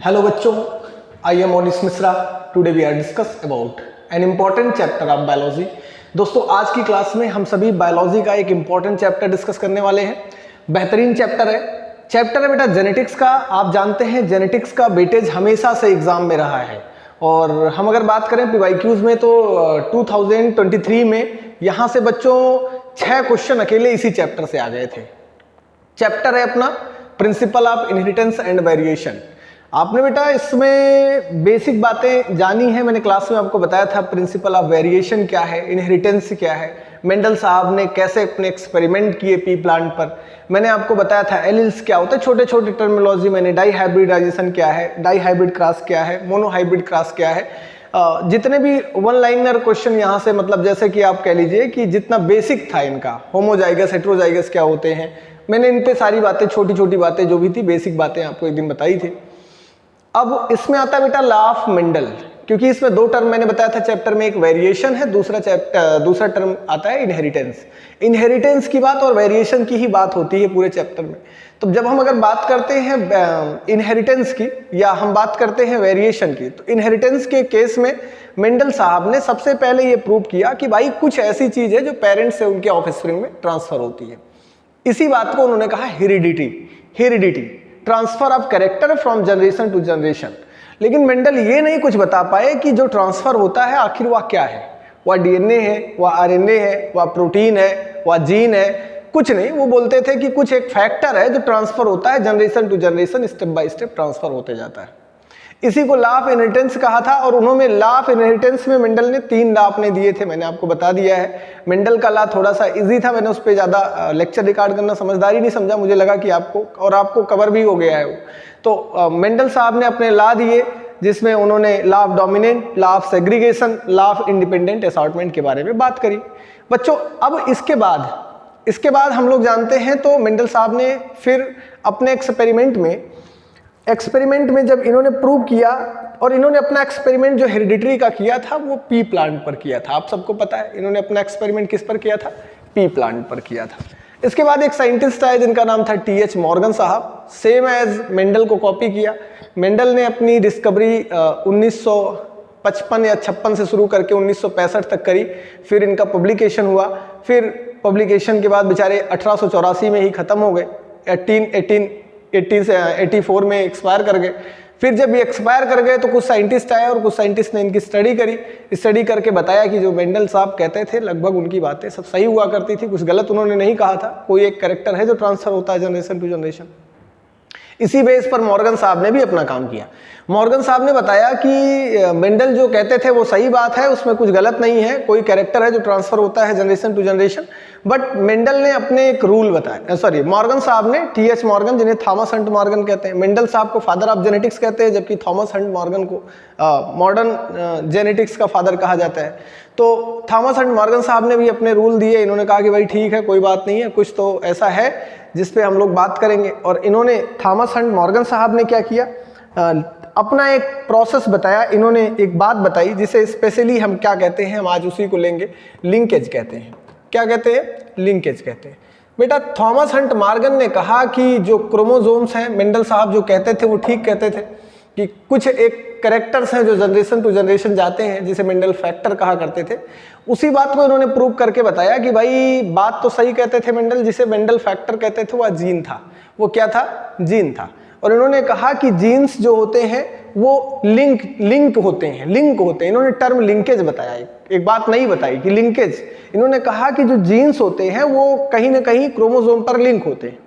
Hello बच्चों, I am Monis Misra. Today we are discuss about an important chapter of biology. दोस्तों आज की class में हम सभी बायोलॉजी का एक इम्पॉर्टेंट चैप्टर डिस्कस करने वाले हैं। बेहतरीन चैप्टर है बेटा जेनेटिक्स का। आप जानते हैं जेनेटिक्स का वेटेज हमेशा से एग्जाम में रहा है और हम अगर बात करें PYQs में तो 2023 में यहाँ से बच्चों 6 क्वेश्चन अकेले इसी चैप्टर से आ गए थे। चैप्टर है अपना principle of inheritance and variation. आपने बेटा इसमें बेसिक बातें जानी है, मैंने क्लास में आपको बताया था प्रिंसिपल ऑफ वेरिएशन क्या है, इनहेरिटेंस क्या है, मेंडल साहब ने कैसे अपने एक्सपेरिमेंट किए पी प्लांट पर। मैंने आपको बताया था एलिल्स क्या होते हैं, छोटे छोटे टर्मिनोलॉजी मैंने, डाई हाइब्रिडाइजेशन क्या है, डाई हाइब्रिड क्रॉस क्या है, मोनो हाइब्रिड क्रॉस क्या है। जितने भी वन लाइनर क्वेश्चन यहाँ से मतलब जैसे कि आप कह लीजिए कि जितना बेसिक था इनका, होमोजाइगस हेटेरोजाइगस क्या होते हैं, मैंने इन पे सारी बातें छोटी छोटी बातें जो भी थी बेसिक बातें आपको एक दिन बताई थी। अब इसमें आता है बेटा लॉ ऑफ मेंडल, क्योंकि इसमें 2 टर्म मैंने बताया था चैप्टर में, एक वेरिएशन है, दूसरा टर्म आता है इनहेरिटेंस। इनहेरिटेंस की बात और वेरिएशन की ही बात होती है पूरे चैप्टर में। तो जब हम अगर बात करते हैं इनहेरिटेंस की या हम बात करते हैं वेरिएशन की, तो इनहेरिटेंस के केस में मेंडल साहब ने सबसे पहले ये प्रूव किया कि भाई कुछ ऐसी चीज है जो पेरेंट्स से उनके ऑफस्प्रिंग में ट्रांसफर होती है। इसी बात को उन्होंने कहा heredity, transfer of character from generation to generation. लेकिन मेंडल ये नहीं कुछ बता पाए कि जो ट्रांसफर होता है आखिर वह क्या है, वह डीएनए है, वह आरएनए है, वह प्रोटीन है, वह जीन है, कुछ नहीं। वो बोलते थे कि कुछ एक फैक्टर है जो ट्रांसफर होता है generation to generation, step by step transfer होते जाता है। इसी को लॉ ऑफ इनहेरिटेंस कहा था और उन्होंने लॉ ऑफ इनहेरिटेंस में मेंडल ने 3 लॉ अपने दिए थे, मैंने आपको बता दिया है। मेंडल का लॉ थोड़ा सा इजी था, मैंने उस पर ज़्यादा लेक्चर रिकॉर्ड करना समझदारी नहीं समझा, मुझे लगा कि आपको कवर भी हो गया है वो। तो मेंडल साहब ने अपने लॉ दिए जिसमें उन्होंने law of dominant, law of segregation, law of independent assortment के बारे में बात करी बच्चों। अब इसके बाद हम लोग जानते हैं तो मेंडल साहब ने फिर अपने एक्सपेरिमेंट में जब इन्होंने प्रूव किया, और इन्होंने अपना एक्सपेरिमेंट जो हेरिडिटरी का किया था वो पी प्लांट पर किया था। आप सबको पता है इन्होंने अपना एक्सपेरिमेंट किस पर किया था, पी प्लांट पर किया था। इसके बाद एक साइंटिस्ट आए जिनका नाम था TH मॉर्गन साहब, सेम एज मेंडल को कॉपी किया। मेंडल ने अपनी डिस्कवरी 1955 या 56 से शुरू करके 1965 तक करी, फिर इनका पब्लिकेशन हुआ। फिर पब्लिकेशन के बाद बेचारे 1884 में ही खत्म हो गए, 1884 में एक्सपायर कर गए। फिर जब ये एक्सपायर कर गए तो कुछ साइंटिस्ट आए और कुछ साइंटिस्ट ने इनकी स्टडी करके बताया कि जो मेंडल साहब कहते थे लगभग उनकी बातें सब सही हुआ करती थी, कुछ गलत उन्होंने नहीं कहा था। कोई एक कैरेक्टर है जो ट्रांसफर होता है जनरेशन टू जनरेशन। इसी बेस पर मॉर्गन साहब ने भी अपना काम किया। मॉर्गन साहब ने बताया कि मेंडल जो कहते थे वो सही बात है, उसमें कुछ गलत नहीं है, कोई कैरेक्टर है जो ट्रांसफर होता है generation to generation. But Mendel ने अपने एक रूल बताया, मॉर्गन साहब ने, TH मॉर्गन जिन्हें थॉमस हंट मॉर्गन कहते हैं, मेंडल साहब को फादर ऑफ जेनेटिक्स कहते हैं, जबकि थॉमस हंट मॉर्गन को मॉडर्न जेनेटिक्स का फादर कहा जाता है। तो थॉमस हंट मॉर्गन साहब ने भी अपने रूल दिए। इन्होंने कहा कि भाई ठीक है, कोई बात नहीं है, कुछ तो ऐसा है जिस पे हम लोग बात करेंगे। और इन्होंने थॉमस हंट मॉर्गन साहब ने क्या किया, अपना एक प्रोसेस बताया। इन्होंने एक बात बताई जिसे स्पेशली हम क्या कहते हैं, हम आज उसी को लेंगे, लिंकेज कहते हैं। क्या कहते हैं? लिंकेज कहते हैं। बेटा थॉमस हंट मॉर्गन ने कहा कि जो क्रोमोसोम्स हैं, मेंडल साहब जो कहते थे वो ठीक कहते थे कि कुछ एक कैरेक्टर्स हैं जो जनरेशन टू जनरेशन जाते हैं, जिसे मेंडल फैक्टर कहा करते थे। उसी बात को इन्होंने प्रूव करके बताया कि भाई बात तो सही कहते थे मेंडल, जिसे मेंडल फैक्टर कहते थे वह जीन था। वो क्या था? जीन था। और इन्होंने कहा कि जीन्स जो होते हैं वो लिंक होते हैं। इन्होंने टर्म लिंकेज बताया, एक बात नहीं बताई कि लिंकेज। इन्होंने कहा कि जो जीन्स होते हैं वो कहीं ना कहीं क्रोमोसोम पर लिंक होते हैं।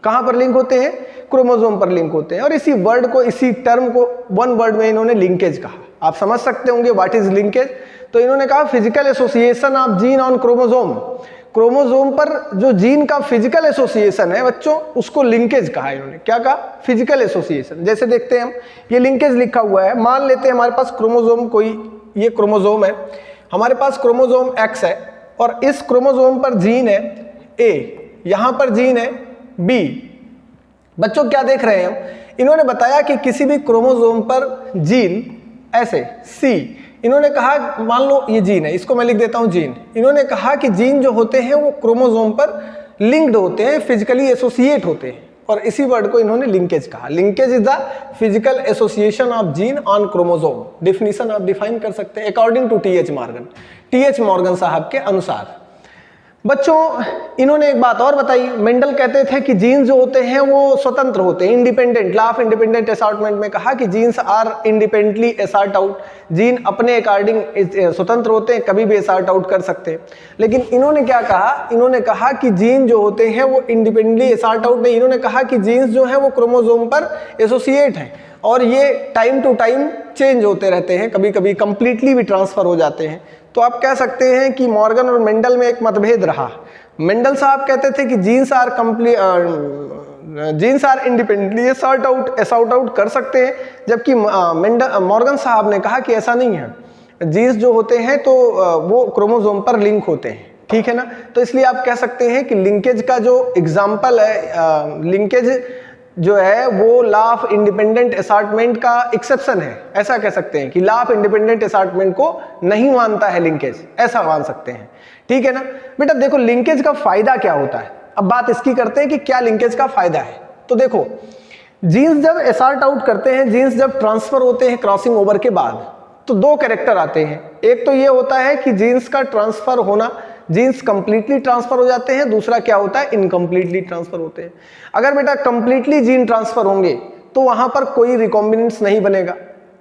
कहाँ पर लिंक होते हैं? क्रोमोसोम पर लिंक होते हैं। और इसी वर्ड को, इसी टर्म को वन वर्ड में इन्होंने लिंकेज कहा। आप समझ सकते होंगे व्हाट इज लिंकेज। तो इन्होंने कहा physical association of gene on chromosome. Chromosome पर जो जीन का फिजिकल एसोसिएशन है बच्चों, उसको लिंकेज कहा इन्होंने। क्या कहा? Physical association. जैसे देखते हैं हम, ये लिंकेज लिखा हुआ है। मान लेते हैं हमारे पास क्रोमोसोम, कोई ये क्रोमोसोम है, हमारे पास क्रोमोसोम X है और इस क्रोमोसोम पर जीन है A, यहां पर जीन है B। बच्चों क्या देख रहे हैं हम? इन्होंने बताया कि किसी भी क्रोमोसोम पर जीन ऐसे C, इन्होंने कहा मान लो ये जीन है, इसको मैं लिख देता हूं जीन। इन्होंने कहा कि जीन जो होते हैं वो क्रोमोसोम पर लिंक्ड होते हैं, फिजिकली एसोसिएट होते हैं। और इसी वर्ड को इन्होंने लिंकेज कहा। Linkage is the physical association of gene on chromosome. Definition आप डिफाइन कर सकते हैं according to TH. Morgan, TH. Morgan साहब के अनुसार। बच्चों इन्होंने एक बात और बताई, मेंडल कहते थे कि जीन्स जो होते हैं वो स्वतंत्र होते हैं, independent. Law of independent assortment में कहा कि genes are independently assort out, gene अपने अकॉर्डिंग स्वतंत्र होते हैं, कभी भी असॉर्ट आउट कर सकते हैं। लेकिन इन्होंने क्या कहा, इन्होंने कहा कि जीन जो होते हैं वो इंडिपेंडेंटली असॉर्ट आउट नहीं, इन्होंने कहा कि जीन्स जो है वो क्रोमोसोम पर एसोसिएट है और ये टाइम टू टाइम चेंज होते रहते हैं, कभी कभी कंप्लीटली भी ट्रांसफर हो जाते हैं। तो आप कह सकते हैं कि मॉर्गन और मेंडल में एक मतभेद रहा। मेंडल साहब कहते थे कि genes are independently sort out कर सकते हैं, जबकि मॉर्गन साहब ने कहा कि ऐसा नहीं है, जीन्स जो होते हैं तो वो क्रोमोसोम पर लिंक होते हैं, ठीक है ना। तो इसलिए आप कह सकते हैं कि लिंकेज का जो एग्जाम्पल है, लिंकेज जो है वो लॉ ऑफ इंडिपेंडेंट असॉर्टमेंट का एक्सेप्शन है। ऐसा कह सकते हैं कि लॉ ऑफ इंडिपेंडेंट असॉर्टमेंट को नहीं मानता है लिंकेज, ऐसा मान सकते हैं, ठीक है ना। बेटा देखो लिंकेज का फायदा क्या होता है, अब बात इसकी करते हैं कि क्या लिंकेज का फायदा है। तो देखो जीन्स जब असॉर्ट आउट करते हैं, जीन्स जब ट्रांसफर होते हैं क्रॉसिंग ओवर के बाद, तो दो कैरेक्टर आते हैं। एक तो ये होता है कि जीन्स का ट्रांसफर होना, जीन्स कंप्लीटली ट्रांसफर हो जाते हैं, दूसरा क्या होता है, इनकम्प्लीटली ट्रांसफर होते हैं। अगर बेटा कंप्लीटली जीन ट्रांसफर होंगे तो वहां पर कोई रिकॉम्बिनेंट्स नहीं बनेगा,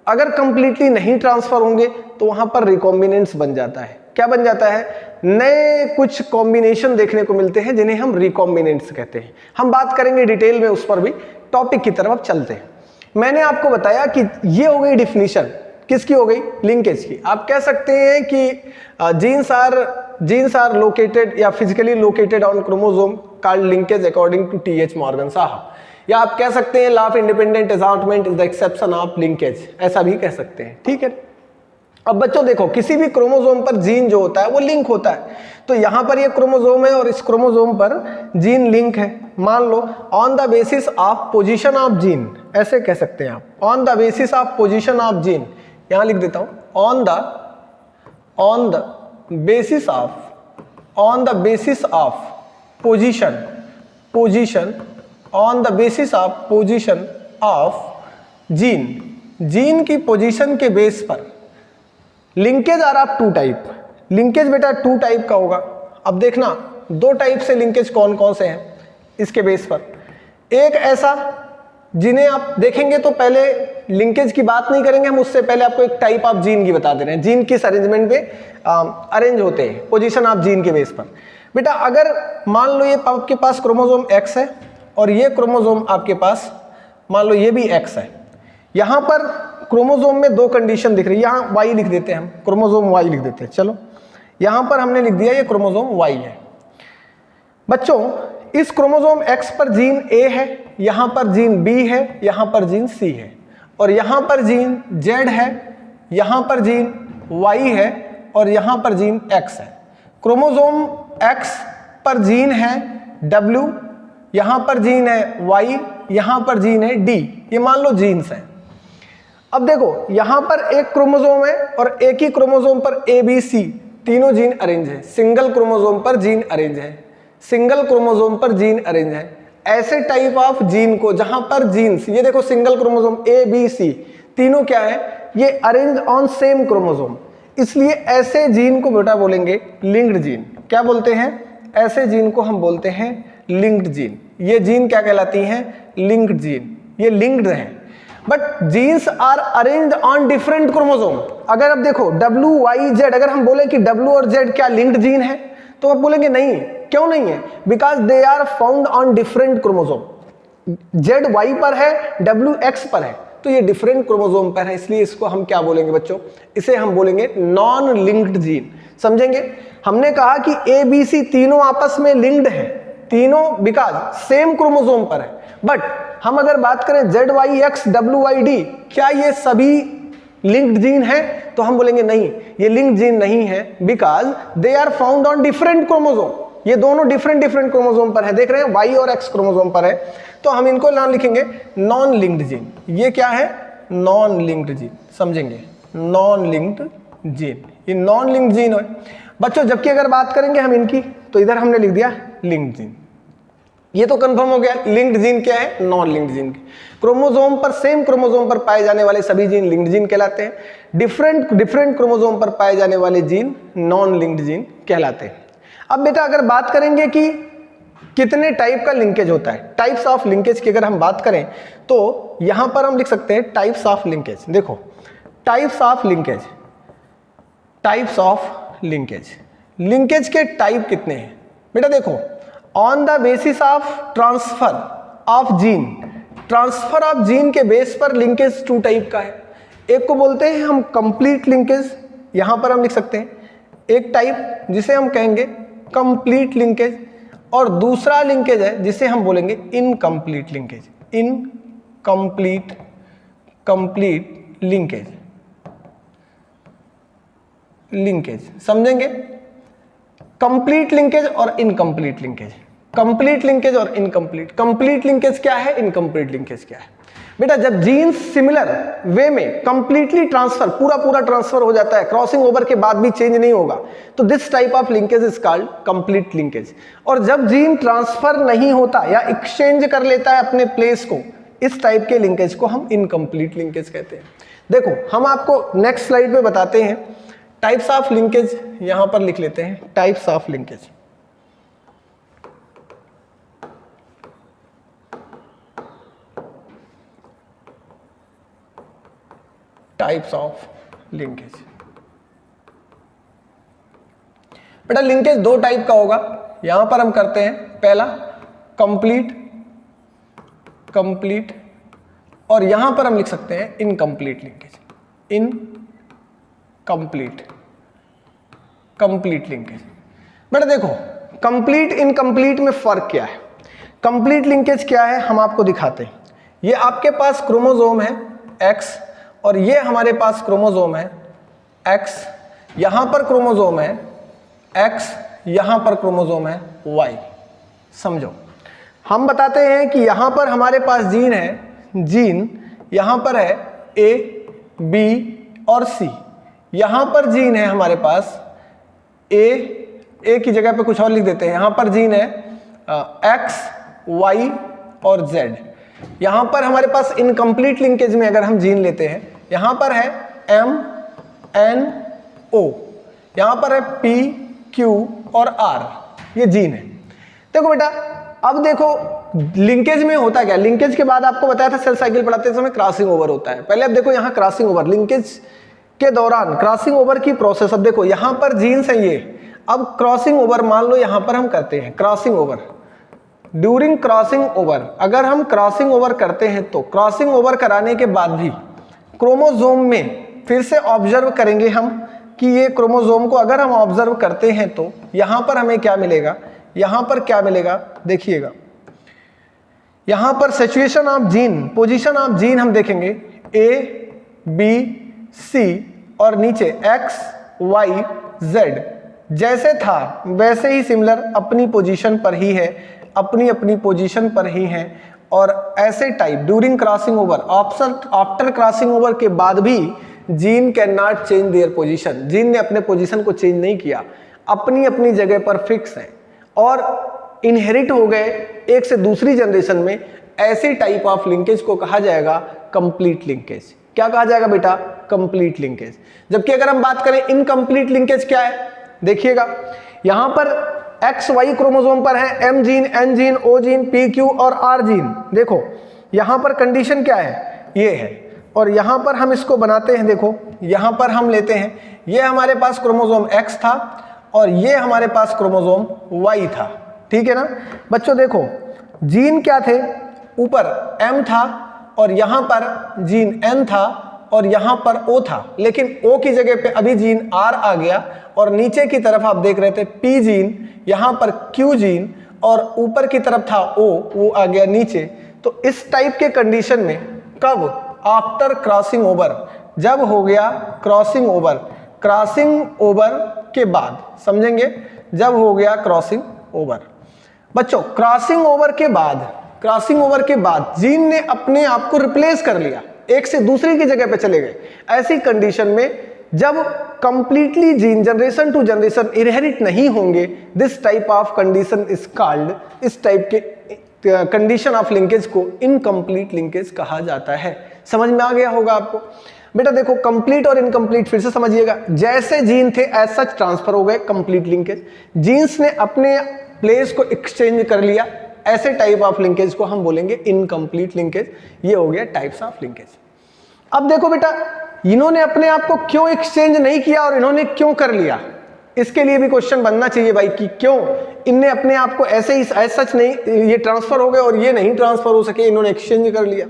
अगर कंप्लीटली नहीं ट्रांसफर होंगे तो वहां पर रिकॉम्बिनेंट्स बन जाता है। क्या बन जाता है, नए कुछ कॉम्बिनेशन देखने को मिलते हैं जिन्हें हम रिकॉम्बिनेंट्स कहते हैं। हम बात करेंगे डिटेल में उस पर भी, टॉपिक की तरफ चलते हैं। मैंने आपको बताया कि ये हो गई डिफिनीशन, किसकी हो गई, लिंकेज की। आप कह सकते हैं कि जीन्स आर लोकेटेड या physically located on chromosome called linkage according to TH. Morgan साहब, या आप कह सकते हैं law of independent assortment is the exception of linkage, ऐसा भी कह सकते हैं, ठीक है। अब बच्चों देखो किसी भी क्रोमोसोम पर जीन जो होता है वो लिंक होता है, तो यहां पर ये क्रोमोसोम है और इस क्रोमोसोम पर जीन लिंक है। मान लो on the basis of position of gene, ऐसे कह सकते हैं आप, on the basis of position of gene, यहां लिख देता हूं on the basis of position on the basis of position of gene की पोजीशन के बेस पर linkage are of two type. Linkage बेटा टू टाइप का होगा। अब देखना दो टाइप से लिंकेज कौन कौन से हैं इसके बेस पर। एक ऐसा जिन्हें आप देखेंगे तो पहले लिंकेज की बात नहीं करेंगे हम, उससे पहले आपको एक टाइप ऑफ जीन की बता दे रहे हैं, जीन किस अरेंजमेंट में अरेंज होते हैं पोजीशन ऑफ जीन के बेस पर। बेटा अगर मान लो ये आपके पास क्रोमोसोम X है और ये क्रोमोसोम आपके पास मान लो ये भी X है, यहां पर क्रोमोसोम में दो कंडीशन दिख रही है, यहाँ Y लिख देते हैं हम, क्रोमोसोम Y लिख देते हैं। चलो यहां पर हमने लिख दिया ये क्रोमोसोम Y है। बच्चों इस क्रोमोसोम X पर जीन A है, यहां पर जीन B है, यहां पर जीन C है, और यहां पर जीन Z है, यहां पर जीन Y है और यहां पर जीन X है। क्रोमोसोम X पर जीन है W, यहां पर जीन है Y, यहां पर जीन है D, ये मान लो जीन्स है। अब देखो यहां पर एक क्रोमोसोम है और एक ही क्रोमोसोम पर A B C तीनों जीन अरेंज है, सिंगल क्रोमोसोम पर जीन अरेंज है, सिंगल क्रोमोसोम पर जीन अरेंज है। ऐसे टाइप ऑफ जीन को जहां पर जीन्स, ये देखो single chromosome A B C तीनों क्या है, ये अरेंज ऑन सेम क्रोमोसोम, इसलिए ऐसे जीन को बेटा बोलेंगे लिंक्ड जीन। क्या बोलते हैं, ऐसे जीन को हम बोलते हैं लिंक्ड जीन। ये जीन क्या कहलाती हैं, लिंक्ड जीन, ये लिंक्ड हैं। But genes are arranged on different chromosome. अगर अब देखो W Y Z, अगर हम बोले कि W और Z क्या लिंक्ड जीन है तो आप बोलेंगे नहीं, क्यों नहीं है, because they are found on different chromosome. Z Y पर है, W X पर है, तो ये डिफरेंट क्रोमोसोम पर है, इसलिए इसको हम क्या बोलेंगे बच्चों, इसे हम बोलेंगे नॉन लिंक्ड जीन। समझेंगे, हमने कहा कि A B C तीनों आपस में लिंक्ड है, तीनों बिकॉज सेम क्रोमोसोम पर है। बट हम अगर बात करें Z Y X W Y D, क्या ये सभी लिंक्ड जीन है, तो हम बोलेंगे नहीं, ये लिंक्ड जीन नहीं है, because they are found on different chromosome. ये दोनों डिफरेंट क्रोमोसोम पर है, देख रहे हैं Y और X क्रोमोसोम पर है, तो हम इनको नाम लिखेंगे नॉन लिंक्ड जीन। ये क्या है, नॉन लिंक्ड जीन, समझेंगे, नॉन लिंक्ड जीन, ये नॉन लिंक्ड जीन है बच्चों। जबकि अगर बात करेंगे हम इनकी, तो इधर हमने लिख दिया लिंक्ड जीन। ये तो कंफर्म हो गया। लिंक्ड जीन क्या है? Non linked gene. क्रोमोसोम पर, सेम क्रोमोसोम पर पाए जाने वाले सभी जीन लिंक्ड जीन कहलाते हैं। डिफरेंट क्रोमोसोम पर पाए जाने वाले जीन नॉन लिंक्ड जीन कहलाते हैं। अब बेटा अगर बात करेंगे कि कितने टाइप का लिंकेज होता है, टाइप्स ऑफ लिंकेज की अगर हम बात करें तो यहां पर हम लिख सकते हैं टाइप्स ऑफ लिंकेज। देखो types of linkage, types of linkage, linkage के टाइप कितने हैं बेटा? देखो on the basis of transfer of gene, transfer of gene के बेस पर लिंकेज 2 टाइप का है। एक को बोलते हैं हम कंप्लीट लिंकेज, यहां पर हम लिख सकते हैं एक टाइप जिसे हम कहेंगे कंप्लीट लिंकेज, और दूसरा लिंकेज है जिसे हम बोलेंगे incomplete linkage, incomplete linkage, linkage समझेंगे? कंप्लीट लिंकेज और इनकम्प्लीट लिंकेज, कंप्लीट लिंकेज और इनकम्प्लीट। कंप्लीट लिंकेज क्या है, इनकम्प्लीट लिंकेज क्या है? बेटा जब जीन सिमिलर वे में कंप्लीटली ट्रांसफर, पूरा ट्रांसफर हो जाता है, क्रॉसिंग ओवर के बाद भी चेंज नहीं होगा, तो this type of linkage is called complete linkage. और जब जीन ट्रांसफर नहीं होता या एक्सचेंज कर लेता है अपने प्लेस को, इस टाइप के लिंकेज को हम इनकम्प्लीट लिंकेज कहते हैं। देखो हम आपको नेक्स्ट स्लाइड पे बताते हैं टाइप्स ऑफ लिंकेज, यहां पर लिख लेते हैं types of linkage. Types of linkage. बेटा लिंकेज 2 टाइप का होगा, यहां पर हम करते हैं पहला कंप्लीट, कंप्लीट, और यहां पर हम लिख सकते हैं incomplete linkage, incomplete, complete linkage. बेटा देखो कंप्लीट इनकम्प्लीट में फर्क क्या है? कंप्लीट लिंकेज क्या है हम आपको दिखाते हैं। ये आपके पास क्रोमोसोम है X और ये हमारे पास क्रोमोसोम है X, यहां पर क्रोमोसोम है X, यहां पर क्रोमोसोम है Y। समझो हम बताते हैं कि यहां पर हमारे पास जीन है, जीन यहां पर है A, B और C, यहां पर जीन है हमारे पास A की जगह पे कुछ और लिख देते हैं, यहां पर जीन है X, Y और Z। यहां पर हमारे पास इनकम्प्लीट लिंकेज में अगर हम जीन लेते हैं, यहां पर है M, N, O, यहां पर है P, Q और R, ये जीन है। देखो बेटा अब देखो लिंकेज में होता क्या, लिंकेज के बाद आपको बताया था सेल साइकिल पढ़ाते समय क्रॉसिंग ओवर होता है। पहले अब देखो यहां क्रॉसिंग ओवर, लिंकेज के दौरान क्रॉसिंग ओवर की प्रोसेस। अब देखो यहां पर जीन्स है ये, अब क्रॉसिंग ओवर मान लो यहां पर हम करते हैं crossing over. During crossing over अगर हम क्रॉसिंग ओवर करते हैं तो क्रॉसिंग ओवर कराने के बाद भी क्रोमोसोम में फिर से ऑब्जर्व करेंगे हम कि ये क्रोमोसोम को अगर हम ऑब्जर्व करते हैं तो यहां पर हमें क्या मिलेगा, यहां पर क्या मिलेगा देखिएगा, यहां पर situation of gene, position of gene हम देखेंगे A, B, C और नीचे X, Y, Z जैसे था वैसे ही सिमिलर अपनी पोजीशन पर ही है, अपनी अपनी पोजीशन पर ही है। और ऐसे type during crossing over, after crossing over के बाद भी gene can not change their position, gene ने अपने पोजीशन को चेंज नहीं किया, अपनी अपनी जगह पर फिक्स है और इनहेरिट हो गए एक से दूसरी जनरेशन में। ऐसे टाइप ऑफ लिंकेज को कहा जाएगा कंप्लीट लिंकेज। क्या कहा जाएगा बेटा? Complete linkage. जबकि अगर हम बात करें इनकम्प्लीट लिंकेज क्या है, देखिएगा यहां पर एक्स वाई क्रोमोसोम पर है M gene, N gene, O gene, P Q और आर जीन। देखो यहां पर कंडीशन क्या है, ये है, और यहां पर हम इसको बनाते हैं। देखो यहां पर हम लेते हैं, ये हमारे पास क्रोमोसोम एक्स था और ये हमारे पास क्रोमोसोम वाई था, ठीक है ना बच्चों। देखो जीन क्या थे, ऊपर एम था और यहां पर जीन एन था और यहां पर ओ था, लेकिन ओ की जगह पे अभी जीन आर आ गया और नीचे की तरफ आप देख रहे थे पी जीन, यहां पर क्यू जीन और ऊपर की तरफ था ओ, वो आ गया नीचे। तो इस टाइप के कंडीशन में कब, आफ्टर क्रॉसिंग ओवर, जब हो गया क्रॉसिंग ओवर, क्रॉसिंग ओवर के बाद, समझेंगे जब हो गया क्रॉसिंग ओवर। बच्चों क्रॉसिंग ओवर के बाद, क्रॉसिंग ओवर के बाद जीन ने अपने आप को रिप्लेस कर लिया, एक से दूसरी की जगह पे चले गए। ऐसी कंडीशन में जब completely gene generation to generation inherit नहीं होंगे, this type of condition is called, इस टाइप के कंडीशन ऑफ लिंकेज को इनकम्प्लीट लिंकेज कहा जाता है। समझ में आ गया होगा आपको। बेटा देखो, कंप्लीट और इनकम्प्लीट फिर से समझिएगा। जैसे जीन थे एज सच ट्रांसफर हो गए, कंप्लीट लिंकेज। जीन्स ने अपने प्लेस को एक्सचेंज कर लिया, ऐसे टाइप ऑफ लिंकेज को हम बोलेंगे इनकम्प्लीट लिंकेज। ये हो गया टाइप्स ऑफ लिंकेज। अब देखो बेटा, इन्होंने अपने आप को क्यों एक्सचेंज नहीं किया और इन्होंने क्यों कर लिया, इसके लिए भी क्वेश्चन बनना चाहिए भाई कि क्यों इनने अपने आप को ऐसे ही एज सच नहीं, ये ट्रांसफर हो गए और ये नहीं ट्रांसफर हो सके, इन्होंने एक्सचेंज कर लिया।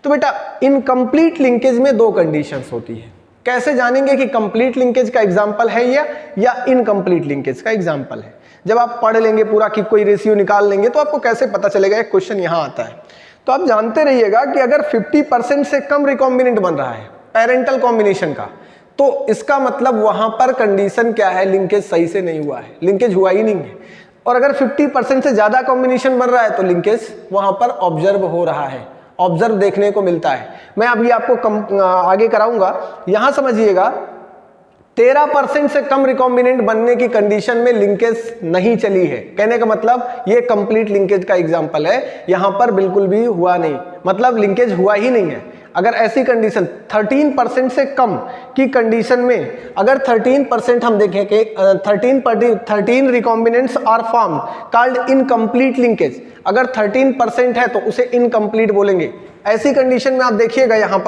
तो बेटा इनकम्प्लीट लिंकेज में दो कंडीशंस होती है। कैसे जानेंगे कि कंप्लीट लिंकेज का एग्जांपल है या इनकम्प्लीट लिंकेज का एग्जांपल है? जब आप पढ़ लेंगे पूरा कि कोई रेशियो निकाल लेंगे तो आपको कैसे पता चलेगा। एक क्वेश्चन यहां आता है, तो आप जानते रहिएगा कि अगर 50% से कम रिकॉम्बिनेंट बन रहा है पेरेंटल कॉम्बिनेशन का, तो इसका मतलब वहां पर कंडीशन क्या है, लिंकेज सही से नहीं हुआ है, लिंकेज हुआ ही नहीं है। और अगर 50% से ज्यादा कॉम्बिनेशन बन रहा है तो लिंकेज वहां पर ऑब्जर्व हो रहा है, ऑब्जर्व देखने को मिलता है। मैं अभी आपको आगे कराऊंगा। यहां समझिएगा, 13% से कम रिकॉम्बिनेंट बनने की कंडीशन में लिंकेज नहीं चली है। कहने का मतलब ये कंप्लीट लिंकेज का एग्जांपल है, यहां पर बिल्कुल भी हुआ नहीं, मतलब लिंकेज हुआ ही नहीं है। अगर ऐसी कंडीशन 13% से कम की कंडीशन में अगर 13% हम देखें कि 13 recombinants are form called incomplete linkage, अगर 13% है तो उसे इनकम्प्लीट बोलेंगे। ऐसी कंडीशन में आप देखिएगा यहाँ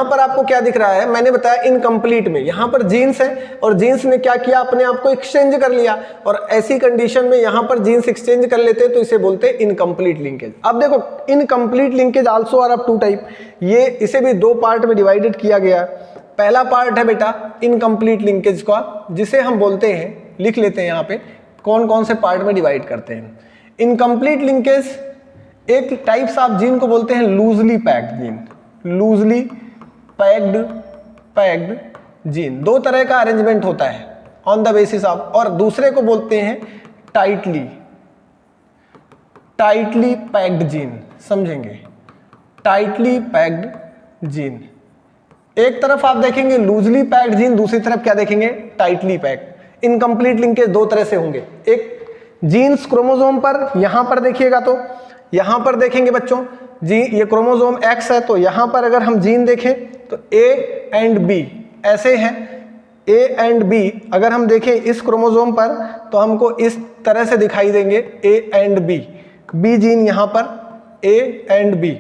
पर आपको क्या दिख रहा है, मैंने बताया इनकम्प्लीट में यहाँ पर जीन्स है और जीन्स ने क्या किया, अपने आप को एक्सचेंज कर लिया। और ऐसी कंडीशन में यहाँ पर जीन्स एक्सचेंज कर लेते हैं तो इसे बोलते हैं इनकम्प्लीट लिंकेज। अब देखो, incomplete linkage also are of two type. ये इसे भी दो पार्ट में डिवाइडेड किया गया। पहला पार्ट है बेटा इनकम्प्लीट लिंकेज का, जिसे हम बोलते हैं, लिख लेते हैं यहाँ पे कौन कौन से पार्ट में डिवाइड करते हैं। इनकम्प्लीट लिंकेज एक टाइप्स ऑफ जीन को बोलते हैं loosely packed gene, loosely packed gene. दो तरह का अरेंजमेंट होता है ऑन द बेसिस ऑफ, और दूसरे को बोलते हैं टाइटली पैक्ड जीन। समझेंगे, टाइटली पैक्ड जीन। एक तरफ आप देखेंगे लूजली पैक्ड जीन, दूसरी तरफ क्या देखेंगे, टाइटली पैक्ड। इनकम्प्लीट लिंकेज दो तरह से होंगे। एक जीन्स क्रोमोसोम पर, यहां पर देखिएगा तो यहां पर देखेंगे बच्चों, जी ये क्रोमोसोम X है, तो यहां पर अगर हम जीन देखें तो A एंड B ऐसे हैं। A एंड B अगर हम देखें इस क्रोमोसोम पर तो हमको इस तरह से दिखाई देंगे A एंड B जीन यहां पर A एंड B।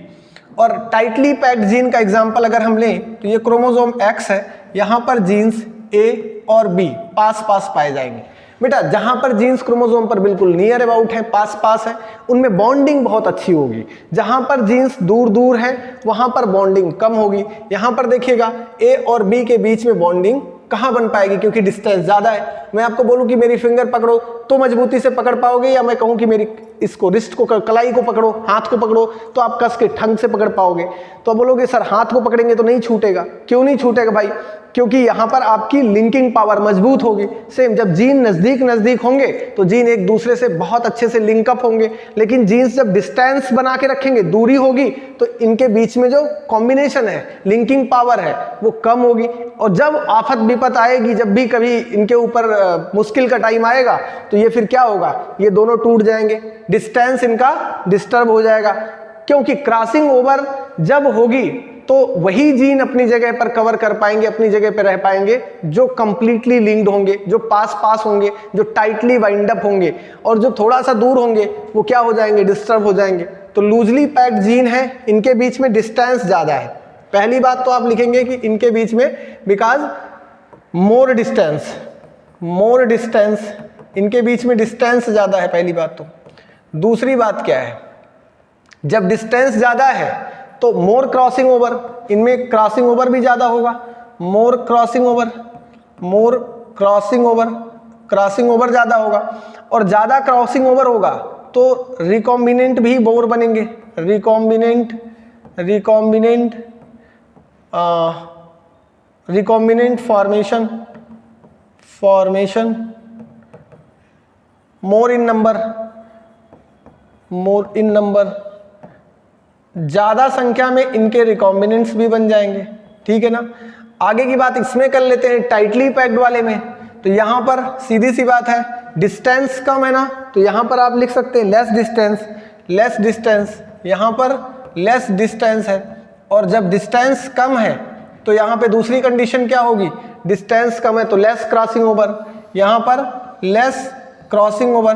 और टाइटली पैक्ड जीन का एग्जांपल अगर हम लें तो ये क्रोमोसोम X है, यहां पर जीन्स A और B पास पास पाए जाएंगे। बेटा जहां पर जीन्स क्रोमोसोम पर बिल्कुल नियर अबाउट है, पास पास है, उनमें बॉन्डिंग बहुत अच्छी होगी। जहां पर जीन्स दूर दूर है वहां पर बॉन्डिंग कम होगी। यहां पर देखिएगा A और B के बीच में बॉन्डिंग कहां बन पाएगी, क्योंकि डिस्टेंस ज्यादा है। मैं आपको बोलूं कि मेरी फिंगर पकड़ो तो मजबूती से पकड़ पाओगे, या मैं कहूं कि मेरी इसको रिस्ट को, कलाई को पकड़ो, हाथ को पकड़ो, तो आप कस के ठंग से पकड़ पाओगे। तो बोलोगे सर हाथ को पकड़ेंगे तो नहीं छूटेगा। क्यों नहीं छूटेगा भाई, क्योंकि यहां पर आपकी लिंकिंग पावर मजबूत होगी। सेम जब जीन नजदीक होंगे तो जीन एक दूसरे से बहुत अच्छे से लिंकअप होंगे, लेकिन जीन्स जब डिस्टेंस बना के रखेंगे, दूरी होगी, तो इनके बीच में जो कॉम्बिनेशन है, लिंकिंग पावर है, वो कम होगी। और जब आफत विपत आएगी, जब भी कभी इनके ऊपर मुश्किल का टाइम आएगा, तो ये फिर क्या होगा, ये दोनों टूट जाएंगे, डिस्टेंस इनका डिस्टर्ब हो जाएगा। क्योंकि क्रॉसिंग ओवर जब होगी तो वही जीन अपनी जगह पर कवर कर पाएंगे, अपनी जगह पर रह पाएंगे, जो कंप्लीटली लिंक्ड होंगे, जो पास पास होंगे, जो टाइटली वाइंड अप होंगे। और जो थोड़ा सा दूर होंगे वो क्या हो जाएंगे, डिस्टर्ब हो जाएंगे। तो लूजली पैक्ड जीन है, इनके बीच में डिस्टेंस ज्यादा है। पहली बात तो आप लिखेंगे कि इनके बीच में बिकॉज मोर डिस्टेंस, इनके बीच में डिस्टेंस ज्यादा है, पहली बात तो। दूसरी बात क्या है, जब डिस्टेंस ज्यादा है तो मोर क्रॉसिंग ओवर, इनमें क्रॉसिंग ओवर भी ज्यादा होगा। मोर क्रॉसिंग ओवर ज्यादा होगा, और ज्यादा क्रॉसिंग ओवर होगा तो रिकॉम्बिनेंट भी बोर बनेंगे। रिकॉम्बिनेंट फॉर्मेशन मोर इन नंबर, ज्यादा संख्या में इनके रिकॉम्बिनेंट्स भी बन जाएंगे। ठीक है ना। आगे की बात इसमें कर लेते हैं, टाइटली पैक्ड वाले में। तो यहां पर सीधी सी बात है, डिस्टेंस कम है ना, तो यहां पर आप लिख सकते हैं लेस डिस्टेंस। लेस डिस्टेंस, यहाँ पर लेस डिस्टेंस है, और जब डिस्टेंस कम है तो यहाँ पे दूसरी कंडीशन क्या होगी, डिस्टेंस कम है तो लेस क्रॉसिंग ओवर, यहाँ पर less crossing over,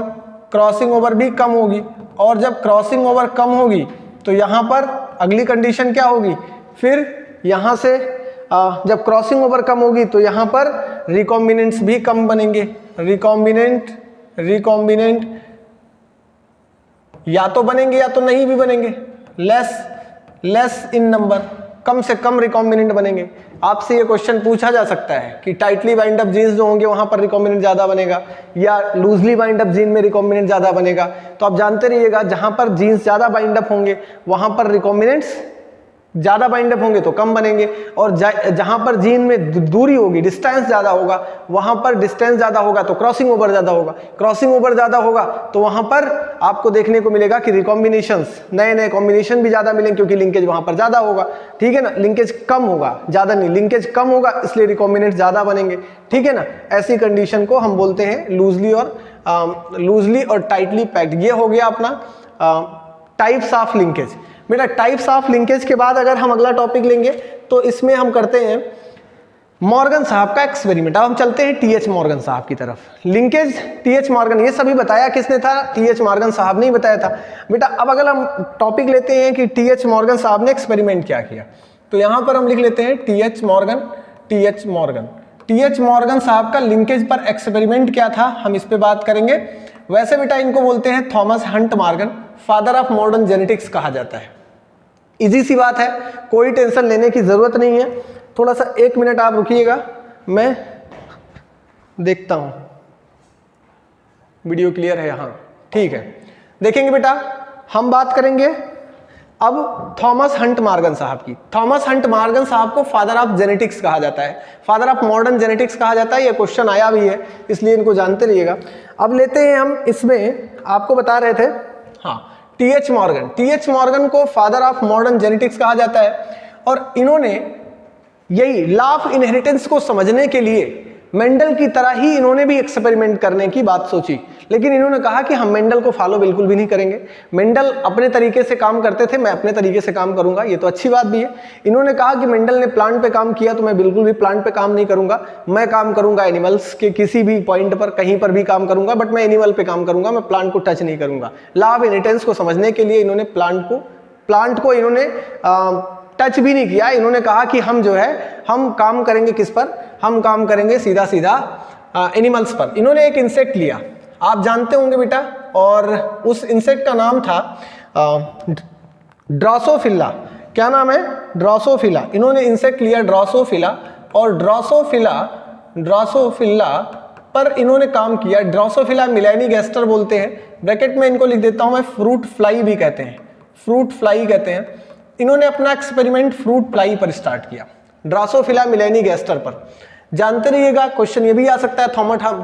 crossing over भी कम होगी, और जब क्रॉसिंग ओवर कम होगी तो यहाँ पर अगली कंडीशन क्या होगी, फिर यहाँ से जब क्रॉसिंग ओवर कम होगी तो यहाँ पर रिकॉम्बिनेंट्स भी कम बनेंगे, रिकॉम्बिनेंट या तो बनेंगे या तो नहीं भी बनेंगे, लेस इन नंबर, कम से कम रिकॉम्बिनेंट बनेंगे। आपसे ये क्वेश्चन पूछा जा सकता है कि टाइटली बाइंड अप जीन्स जो होंगे वहां पर रिकॉम्बिनेंट ज्यादा बनेगा या लूजली बाइंड अप जीन में रिकॉम्बिनेंट ज्यादा बनेगा, तो आप जानते रहिएगा जहां पर जीन्स ज्यादा बाइंड अप होंगे वहां पर रिकॉम्बिनेंट्स ज्यादा बाइंड अप होंगे तो कम बनेंगे, और जहां पर जीन में दूरी होगी, डिस्टेंस ज्यादा होगा, वहां पर डिस्टेंस ज्यादा होगा तो क्रॉसिंग ओवर ज्यादा होगा, क्रॉसिंग ओवर ज्यादा होगा तो वहां पर आपको देखने को मिलेगा कि रिकॉम्बिनेशंस, नए नए कॉम्बिनेशन भी ज्यादा मिलेंगे क्योंकि लिंकेज वहां पर ज्यादा होगा, ठीक है ना। लिंकेज कम होगा, ज्यादा नहीं, लिंकेज कम होगा इसलिए रिकॉम्बिनेंट ज्यादा बनेंगे, ठीक है ना। ऐसी कंडीशन को हम बोलते हैं लूजली और टाइटली पैक्ड। ये हो गया अपना टाइप्स ऑफ लिंकेज। बेटा टाइप्स ऑफ लिंकेज के बाद अगर हम अगला टॉपिक लेंगे तो इसमें हम करते हैं मॉर्गन साहब का एक्सपेरिमेंट। अब हम चलते हैं टीएच मॉर्गन साहब की तरफ। लिंकेज टीएच मॉर्गन, ये सभी बताया किसने था, टीएच मॉर्गन साहब ने ही बताया था। बेटा अब अगर हम टॉपिक लेते हैं कि टीएच मॉर्गन साहब ने एक्सपेरिमेंट क्या किया, तो यहां पर हम लिख लेते हैं टीएच मॉर्गन साहब का लिंकेज पर एक्सपेरिमेंट क्या था, हम इस पे बात करेंगे। वैसे बेटा इनको बोलते हैं Thomas Hunt Morgan, father of modern genetics कहा जाता है। इजी सी बात है, कोई टेंशन लेने की जरूरत नहीं है। थोड़ा सा 1 मिनट आप रुकिएगा, मैं देखता हूं वीडियो क्लियर है, हाँ ठीक है। देखेंगे बेटा हम बात करेंगे अब थॉमस हंट मॉर्गन साहब की। थॉमस हंट मॉर्गन साहब को फादर ऑफ जेनेटिक्स कहा जाता है, फादर ऑफ मॉडर्न जेनेटिक्स कहा जाता है। ये क्वेश्चन आया भी है इसलिए इनको जानते रहिएगा। अब लेते हैं हम, इसमें आपको बता रहे थे हाँ टीएच मॉर्गन को फादर ऑफ मॉडर्न जेनेटिक्स कहा जाता है, और इन्होंने यही लॉ ऑफ इनहेरिटेंस को समझने के लिए मेंडल की तरह ही इन्होंने भी एक्सपेरिमेंट करने की बात सोची, लेकिन इन्होंने कहा कि हम मेंडल को फॉलो बिल्कुल भी नहीं करेंगे। मेंडल अपने तरीके से काम करते थे, मैं अपने तरीके से काम करूंगा, ये तो अच्छी बात भी है। इन्होंने कहा कि मेंडल ने प्लांट पे काम किया तो मैं बिल्कुल भी प्लांट पे काम नहीं करूंगा, मैं काम करूंगा एनिमल्स के किसी भी पॉइंट पर, कहीं पर भी काम करूंगा, बट मैं एनिमल पे काम करूंगा, मैं प्लांट को टच नहीं करूंगा। लॉ ऑफ इनहेरिटेंस को समझने के लिए इन्होंने प्लांट को इन्होंने टच भी नहीं किया। इन्होंने कहा कि हम जो है हम काम करेंगे किस पर, हम काम करेंगे सीधा एनिमल्स पर। इन्होंने एक इंसेक्ट लिया, आप जानते होंगे बेटा, और उस इंसेक्ट का नाम था ड्रोसोफिला। क्या नाम है, ड्रोसोफिला। इन्होंने इंसेक्ट लिया ड्रोसोफिला, और ड्रोसोफिला पर इन्होंने काम किया। ड्रोसोफिला मिलेनिगेस्टर बोलते हैं, ब्रैकेट में इनको लिख देता हूं मैं, फ्रूट फ्लाई भी कहते हैं, फ्रूट फ्लाई कहते हैं। इन्होंने अपना एक्सपेरिमेंट फ्रूट फ्लाई पर स्टार्ट किया, ड्रोसोफिला मिलेनिगेस्टर पर। जानते रहिएगा क्वेश्चन ये भी आ सकता है,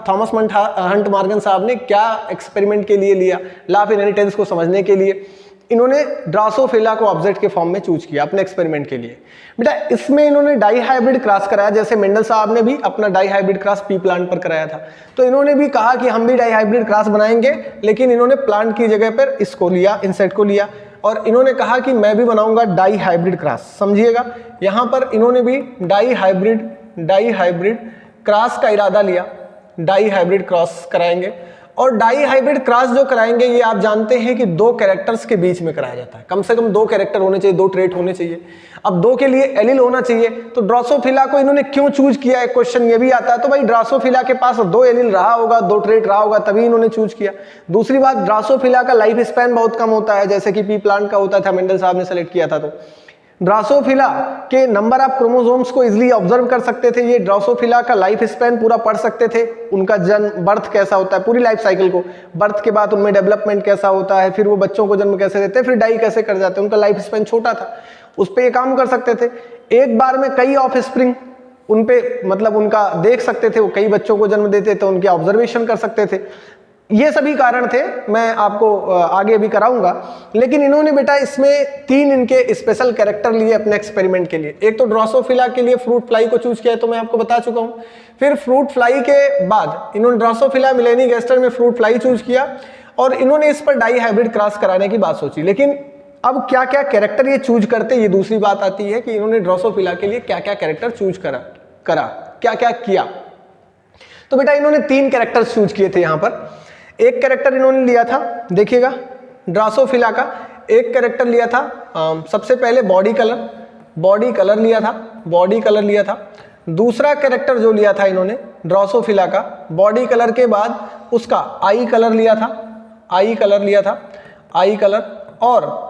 थॉमस हंट मॉर्गन साहब ने क्या एक्सपेरिमेंट के लिए लिया, लॉ ऑफ इनहेरिटेंस को समझने के लिए इन्होंने ड्रोसोफिला को ऑब्जेक्ट के फॉर्म में चूज किया अपने एक्सपेरिमेंट के लिए। बेटा इसमें इन्होंने डाई हाइब्रिड क्रॉस कराया, जैसे मेंडल साहब ने भी अपना dihybrid cross pea plant पर कराया था, तो इन्होंने भी कहा कि हम भी डाई हाइब्रिड क्रॉस बनाएंगे, लेकिन इन्होंने प्लांट की जगह पर इसको लिया, इंसेक्ट को लिया, और इन्होंने कहा कि मैं भी बनाऊंगा डाई हाइब्रिड क्रॉस। समझिएगा यहां पर इन्होंने भी डाई हाइब्रिड क्रॉस का इरादा लिया, डाई हाइब्रिड क्रॉस कराएंगे। और डाई हाइब्रिड क्रॉस जो कराएंगे ये आप जानते हैं कि 2 कैरेक्टर्स के बीच में कराया जाता है, कम से कम 2 कैरेक्टर होने चाहिए, 2 ट्रेट होने चाहिए। अब 2 के लिए एलील होना चाहिए, तो ड्रोसोफिला को इन्होंने क्यों चूज किया, एक क्वेश्चन ये भी आता है। तो भाई ड्रोसोफिला के पास 2 एलील रहा होगा, 2 ट्रेट रहा होगा, तभी इन्होंने चूज किया। दूसरी बात, ड्रोसोफिला का लाइफ स्पैन बहुत कम होता है, जैसे कि पी प्लांट का होता था, मेंडल साहब ने सेलेक्ट किया था। तो ड्रोसोफिला के नंबर ऑफ क्रोमोसोम्स को इजीली ऑब्जर्व कर सकते थे, ये ड्रोसोफिला का लाइफ स्पैन पूरा पढ़ सकते थे, उनका जन्म, बर्थ कैसा होता है, पूरी लाइफ साइकिल को, बर्थ के बाद उनमें डेवलपमेंट कैसा होता है, फिर वो बच्चों को जन्म कैसे देते हैं, फिर डाई कैसे कर जाते हैं, उनका लाइफ स्पैन छोटा था, उस पर ये काम कर सकते थे। एक बार में कई ऑफ स्प्रिंग उन पे, मतलब उनका देख सकते थे, वो कई बच्चों को जन्म देते थे, उनके ऑब्जर्वेशन कर सकते थे। ये सभी कारण थे, मैं आपको आगे भी कराऊंगा। लेकिन इन्होंने बेटा इसमें 3 इनके स्पेशल कैरेक्टर लिए अपने एक्सपेरिमेंट के लिए। एक तो ड्रोसोफिला के लिए फ्रूट फ्लाई को चूज किया है, तो मैं आपको बता चुका हूं। फिर फ्रूट फ्लाई के बाद इन्होंने ड्रोसोफिला मिलेनिगेस्टर में फ्रूट फ्लाई चूज किया, और इन्होंने इस पर डाई हाइब्रिड क्रॉस कराने की बात सोची। लेकिन अब क्या क्या कैरेक्टर ये चूज करते, ये दूसरी बात आती है कि इन्होंने ड्रोसोफिला के लिए क्या क्या कैरेक्टर चूज करा क्या क्या किया। तो बेटा इन्होंने 3 कैरेक्टर चूज किए थे। यहाँ पर एक कैरेक्टर इन्होंने लिया था, देखिएगा ड्रोसोफिला का एक कैरेक्टर लिया था, सबसे पहले बॉडी कलर लिया था। दूसरा कैरेक्टर जो लिया था इन्होंने ड्रोसोफिला का, बॉडी कलर के बाद उसका आई कलर लिया था, और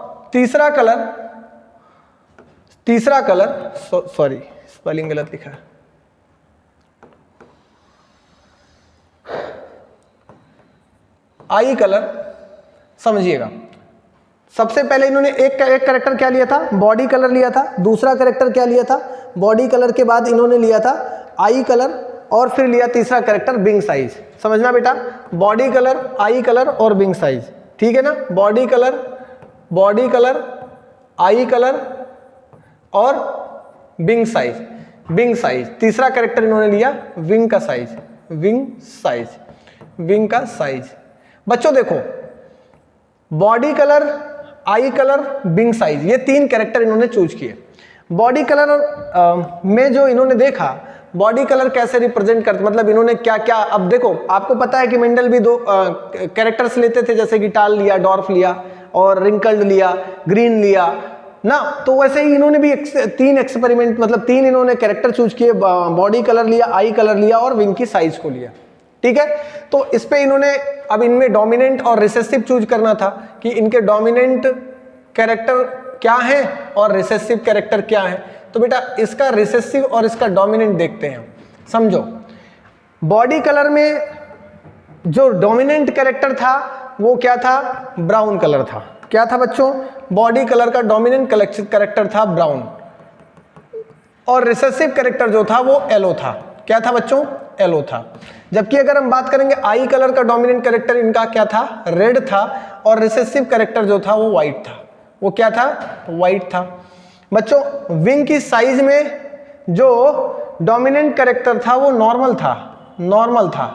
तीसरा कलर सॉरी स्पेलिंग गलत लिखा है, आई कलर समझिएगा। सबसे पहले इन्होंने एक कैरेक्टर क्या लिया था, बॉडी कलर लिया था। दूसरा कैरेक्टर क्या लिया था, बॉडी कलर के बाद इन्होंने लिया था आई कलर, और फिर लिया तीसरा कैरेक्टर विंग साइज। समझना बेटा, बॉडी कलर, आई कलर और विंग साइज, ठीक है ना। बॉडी कलर, आई कलर और विंग साइज। तीसरा कैरेक्टर इन्होंने लिया विंग का साइज। बच्चों देखो, बॉडी कलर, आई कलर, विंग साइज, ये 3 कैरेक्टर इन्होंने चूज किए। बॉडी कलर में जो इन्होंने देखा, बॉडी कलर कैसे रिप्रेजेंट करते, मतलब इन्होंने क्या क्या, अब देखो आपको पता है कि मेंडल भी 2 कैरेक्टर्स लेते थे, जैसे कि टाल लिया, डॉर्फ लिया और रिंकल्ड लिया, ग्रीन लिया ना। तो वैसे ही इन्होंने भी 3 एक्सपेरिमेंट, मतलब 3 इन्होंने कैरेक्टर चूज किए, बॉडी कलर लिया, आई कलर लिया और विंग की साइज को लिया, ठीक है। तो इस पे इन्होंने अब इनमें डोमिनेंट और रिसेसिव चूज करना था कि इनके डोमिनेंट कैरेक्टर क्या है और रिसेसिव कैरेक्टर क्या है। तो बेटा इसका रिसेसिव और इसका डोमिनेंट देखते हैं, समझो। बॉडी कलर में जो डोमिनेंट कैरेक्टर था वो क्या था, ब्राउन कलर था। क्या था बच्चों, बॉडी कलर का डोमिनेंट कैरेक्टर था ब्राउन, और रिसेसिव कैरेक्टर जो था वो येलो था। क्या था बच्चों, येलो था। जबकि अगर हम बात करेंगे आई कलर का डोमिनेंट कैरेक्टर इनका क्या था, रेड था, और रिसेसिव कैरेक्टर जो था वो व्हाइट था। वो क्या था, व्हाइट था। बच्चों विंग की साइज में जो डोमिनेंट कैरेक्टर था वो नॉर्मल था,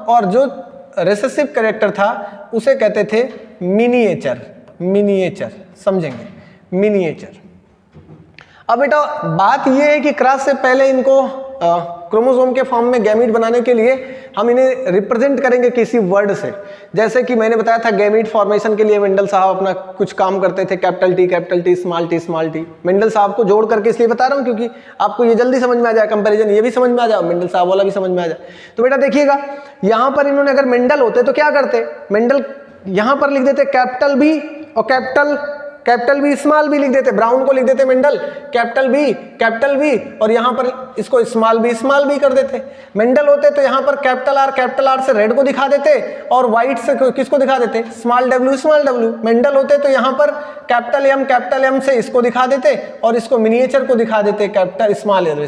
और जो रिसेसिव कैरेक्टर था उसे कहते थे मिनिएचर, समझेंगे, मिनिएचर। अब बेटा बात यह है कि क्रॉस से पहले इनको क्रोमोसोम के फॉर्म में गैमीट बनाने के लिए हम इन्हें रिप्रेजेंट करेंगे किसी वर्ड से। जैसे कि मैंने बताया था गैमीट फॉर्मेशन के लिए मेंडल साहब अपना कुछ काम करते थे, capital T, small T. Mendel साहब को जोड़ करके इसलिए बता रहा हूं क्योंकि आपको ये जल्दी समझ में आ जाए, कंपैरिजन ये भी समझ में आ जाए, मेंडल साहब वाला भी समझ में आ जाए। तो बेटा देखिएगा, यहां पर इन्होंने अगर मेंडल होते तो क्या करते, मेंडल यहां पर लिख देते कैपिटल बी और कैपिटल बी स्मॉल बी लिख देते, ब्राउन को लिख देते मेंडल कैपिटल बी, और यहां पर इसको स्मॉल बी कर देते। मेंडल होते तो यहां पर कैपिटल आर से रेड को दिखा देते और व्हाइट से किसको दिखा देते, स्मॉल डब्ल्यू। मेंडल होते तो यहां पर कैपिटल एम से इसको दिखा देते और इसको मिनिएचर को दिखा देते कैपिटल स्मॉल एम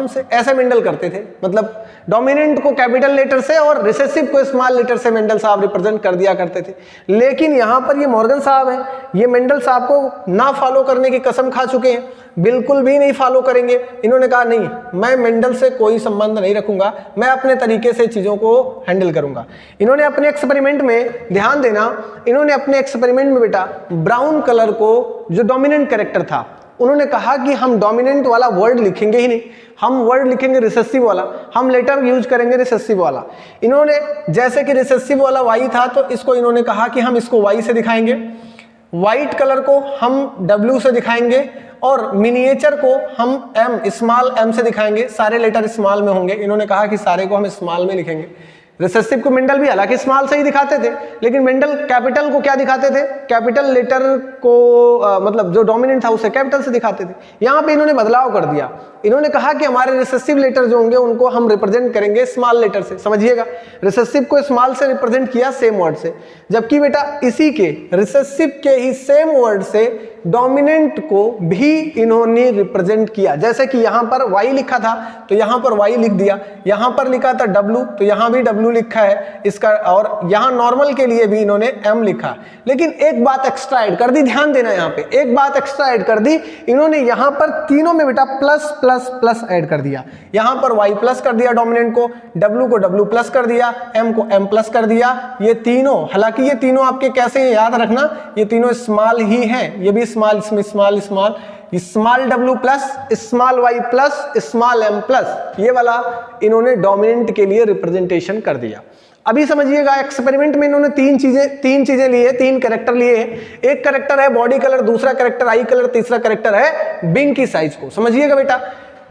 से। ऐसे मेंडल करते थे, मतलब डोमिनेंट को कैपिटल लेटर से और रिसेसिव को स्मॉल लेटर से मेंडल साहब रिप्रेजेंट कर दिया करते थे। लेकिन यहां पर ये मॉर्गन साहब हैं, ये मेंडल साहब को ना फॉलो करने की कसम खा चुके हैं, बिल्कुल भी नहीं फॉलो करेंगे। इन्होंने कहा नहीं, मैं मेंडल से कोई संबंध नहीं रखूंगा, मैं अपने तरीके से चीजों को हैंडल करूंगा। इन्होंने अपने एक्सपेरिमेंट में, ध्यान देना, इन्होंने अपने एक्सपेरिमेंट में बेटा ब्राउन कलर को जो डोमिनेंट कैरेक्टर था, उन्होंने कहा कि हम डोमिनेंट वाला वर्ड लिखेंगे ही नहीं, हम वर्ड लिखेंगे रिसेसिव वाला, हम लेटर यूज करेंगे रिसेसिव वाला। इन्होंने जैसे कि रिसेसिव वाला वाई था तो इसको इन्होंने कहा कि हम इसको वाई से दिखाएंगे, व्हाइट कलर को हम डब्ल्यू से दिखाएंगे और मिनिएचर को हम एम, स्मॉल एम से दिखाएंगे। सारे लेटर स्मॉल में होंगे, इन्होंने कहा कि सारे को हम स्मॉल में लिखेंगे। रिसेसिव को मेंडल भी हालांकि स्मॉल से ही दिखाते थे, लेकिन मेंडल कैपिटल को क्या दिखाते थे, कैपिटल लेटर को मतलब जो डोमिनेंट था उसे कैपिटल से दिखाते थे। यहाँ पे इन्होंने बदलाव कर दिया, इन्होंने कहा कि हमारे रिसेसिव लेटर जो होंगे उनको हम रिप्रेजेंट करेंगे स्मॉल लेटर से। समझिएगा, रिसेसिव को स्मॉल से रिप्रेजेंट किया सेम वर्ड से, जबकि बेटा इसी के रिसेसिव के ही सेम वर्ड से डोमिनेंट को भी इन्होंने रिप्रेजेंट किया। जैसे कि यहां पर y लिखा था तो यहां पर y लिख दिया, यहां पर लिखा था w तो यहां भी w लिखा है इसका, और यहां नॉर्मल के लिए भी इन्होंने m लिखा। लेकिन एक बात एक्स्ट्रा ऐड कर दी, ध्यान देना, यहां पे एक बात एक्स्ट्रा ऐड कर दी इन्होंने, यहां पर तीनों में बेटा प्लस प्लस प्लस ऐड कर दिया। यहां पर y प्लस कर दिया डोमिनेंट को, w को w प्लस कर दिया, m को m प्लस कर दिया। ये तीनों, हालांकि ये तीनों आपके कैसे हैं याद रखना, ये तीनों स्मॉल ही हैं, ये भी स्मॉल, इसमें small small, small w plus, small y plus, small m plus, ये वाला इन्होंने डोमिनेंट के लिए रिप्रेजेंटेशन कर दिया। अभी समझिएगा एक्सपेरिमेंट में इन्होंने तीन चीजें ली है, तीन कैरेक्टर लिए हैं। एक कैरेक्टर है बॉडी कलर, दूसरा कैरेक्टर आई कलर, तीसरा कैरेक्टर है विंग की साइज को। समझिएगा बेटा,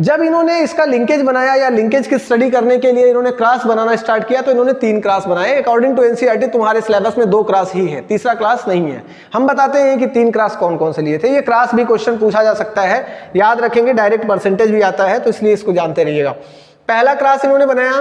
जब इन्होंने इसका लिंकेज बनाया या लिंकेज की स्टडी करने के लिए इन्होंने क्लास बनाना स्टार्ट किया तो इन्होंने 3 क्लास बनाए। अकॉर्डिंग टू एनसीईआरटी तुम्हारे सिलेबस में 2 क्लास ही है, तीसरा क्लास नहीं है। हम बताते हैं कि 3 क्लास कौन कौन से लिए थे। ये क्लास भी क्वेश्चन पूछा जा सकता है, याद रखेंगे, डायरेक्ट परसेंटेज भी आता है तो इसलिए इसको जानते रहिएगा। पहला क्लास इन्होंने बनाया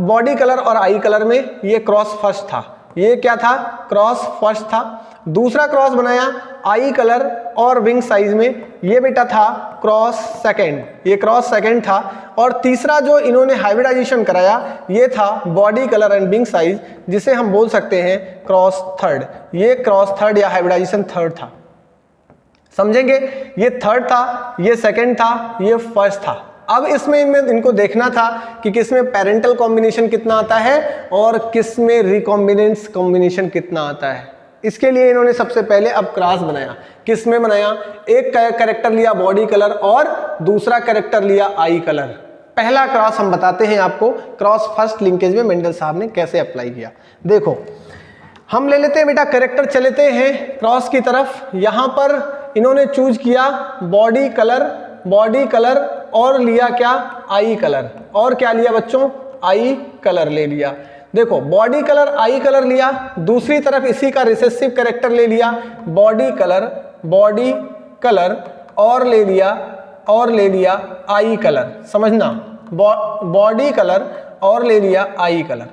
बॉडी कलर और आई कलर में, ये क्रॉस फर्स्ट था, ये क्या था, क्रॉस फर्स्ट था। दूसरा क्रॉस बनाया आई कलर और विंग साइज में, ये बेटा था क्रॉस सेकंड, ये क्रॉस सेकंड था। और तीसरा जो इन्होंने हाइब्रिडाइजेशन कराया ये था body colour and wing size, जिसे हम बोल सकते हैं क्रॉस थर्ड। ये क्रॉस थर्ड या हाइब्रिडाइजेशन थर्ड था, समझेंगे। ये थर्ड था, ये सेकंड था, ये फर्स्ट था। अब इसमें इनको देखना था कि किसमें पेरेंटल कॉम्बिनेशन कितना आता है और किसमें रिकॉम्बिनेंस कॉम्बिनेशन कितना आता है। इसके लिए इन्होंने सबसे पहले अब क्लास बनाया। किसमें बनाया, एक कैरेक्टर लिया बॉडी कलर और दूसरा कैरेक्टर लिया आई कलर। पहला क्रॉस हम बताते हैं आपको, क्रॉस फर्स्ट लिंकेज में मेंडल साहब ने कैसे अप्लाई किया। देखो हम ले लेते हैं बेटा कैरेक्टर, चलते हैं क्रॉस की तरफ। यहां पर इन्होंने चूज किया बॉडी कलर और लिया क्या, आई कलर। और क्या लिया बच्चों, आई कलर ले लिया। देखो बॉडी कलर आई कलर लिया, दूसरी तरफ इसी का रिसेसिव कैरेक्टर ले लिया बॉडी कलर और ले लिया आई कलर। समझना, बॉडी कलर और ले लिया आई कलर।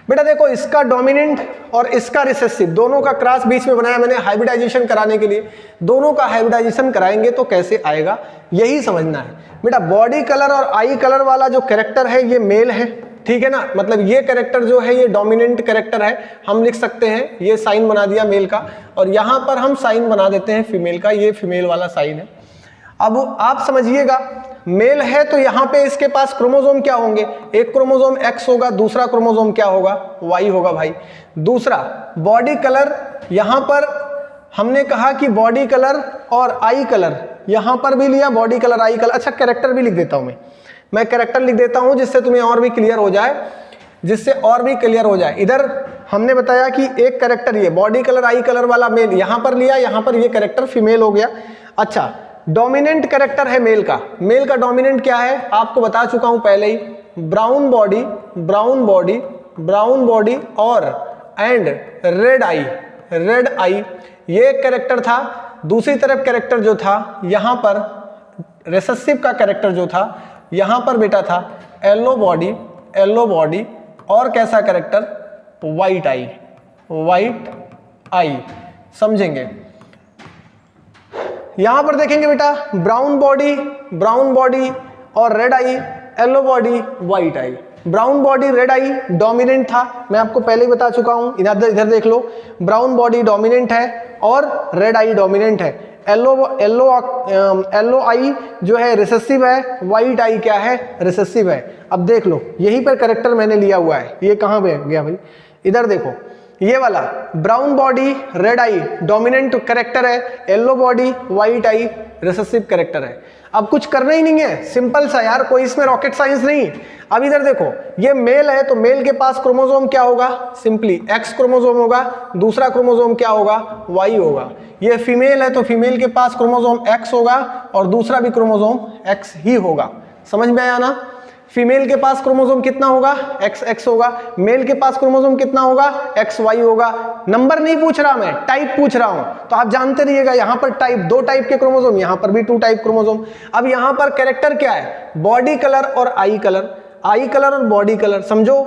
बेटा देखो इसका डोमिनेंट और इसका रिसेसिव दोनों का क्रॉस बीच में बनाया मैंने हाइब्रिडाइजेशन कराने के लिए। दोनों का हाइब्रिडाइजेशन कराएंगे तो कैसे आएगा यही समझना है बेटा। बॉडी कलर और आई कलर वाला जो कैरेक्टर है ये मेल है, ठीक है ना, मतलब ये कैरेक्टर जो है ये डोमिनेंट कैरेक्टर है। हम लिख सकते हैं, ये साइन बना दिया मेल का और यहां पर हम साइन बना देते हैं फीमेल का, ये फीमेल वाला साइन है। अब आप समझिएगा मेल है तो यहां पे इसके पास क्रोमोसोम क्या होंगे, एक क्रोमोसोम X होगा, दूसरा क्रोमोसोम क्या होगा, Y होगा भाई। दूसरा बॉडी कलर, यहां पर हमने कहा कि बॉडी कलर और आई कलर, यहां पर भी लिया बॉडी कलर आई कलर। अच्छा कैरेक्टर भी लिख देता हूं मैं कैरेक्टर लिख देता हूं जिससे तुम्हें और भी क्लियर हो जाए, इधर हमने बताया कि एक कैरेक्टर ये बॉडी कलर आई कलर वाला मेल यहां पर लिया, यहां पर ये कैरेक्टर फीमेल हो गया। अच्छा डोमिनेंट कैरेक्टर है मेल का डोमिनेंट क्या है आपको बता चुका हूं पहले ही, ब्राउन बॉडी और एंड रेड आई, ये कैरेक्टर था। दूसरी तरफ कैरेक्टर जो था यहां पर रिसेसिव का कैरेक्टर जो था यहां पर बेटा था येलो बॉडी और कैसा कैरेक्टर, वाइट आई। समझेंगे, यहां पर देखेंगे बेटा ब्राउन बॉडी और रेड आई, येलो बॉडी वाइट आई। ब्राउन बॉडी रेड आई डोमिनेंट था, मैं आपको पहले ही बता चुका हूं। इधर देख लो, ब्राउन बॉडी डोमिनेंट है और रेड आई डोमिनेंट है। येलो आई जो है रिसेसिव है, वाइट आई क्या है, रिसेसिव है। अब देख लो यहीं पर कैरेक्टर मैंने लिया हुआ है, ये कहां पे गया भाई, इधर देखो ये वाला ब्राउन बॉडी रेड आई डोमिनेंट कैरेक्टर है, येलो बॉडी वाइट आई रिसेसिव कैरेक्टर है। अब कुछ करना ही नहीं है, सिंपल सा यार, कोई इसमें रॉकेट साइंस नहीं। अब इधर देखो ये मेल है तो मेल के पास क्रोमोसोम क्या होगा, सिंपली X क्रोमोसोम होगा, दूसरा क्रोमोसोम क्या होगा, Y होगा। ये फीमेल है तो फीमेल के पास क्रोमोसोम X होगा और दूसरा भी क्रोमोसोम X ही होगा। समझ में आया ना, फीमेल के पास क्रोमोसोम कितना होगा, XX होगा, मेल के पास क्रोमोसोम कितना होगा, XY होगा। नंबर नहीं पूछ रहा मैं, टाइप पूछ रहा हूं, तो आप जानते रहिएगा यहां पर टाइप, 2 टाइप के क्रोमोसोम, यहां पर भी 2 टाइप क्रोमोसोम। अब यहां पर कैरेक्टर क्या है, बॉडी कलर और आई कलर और बॉडी कलर। समझो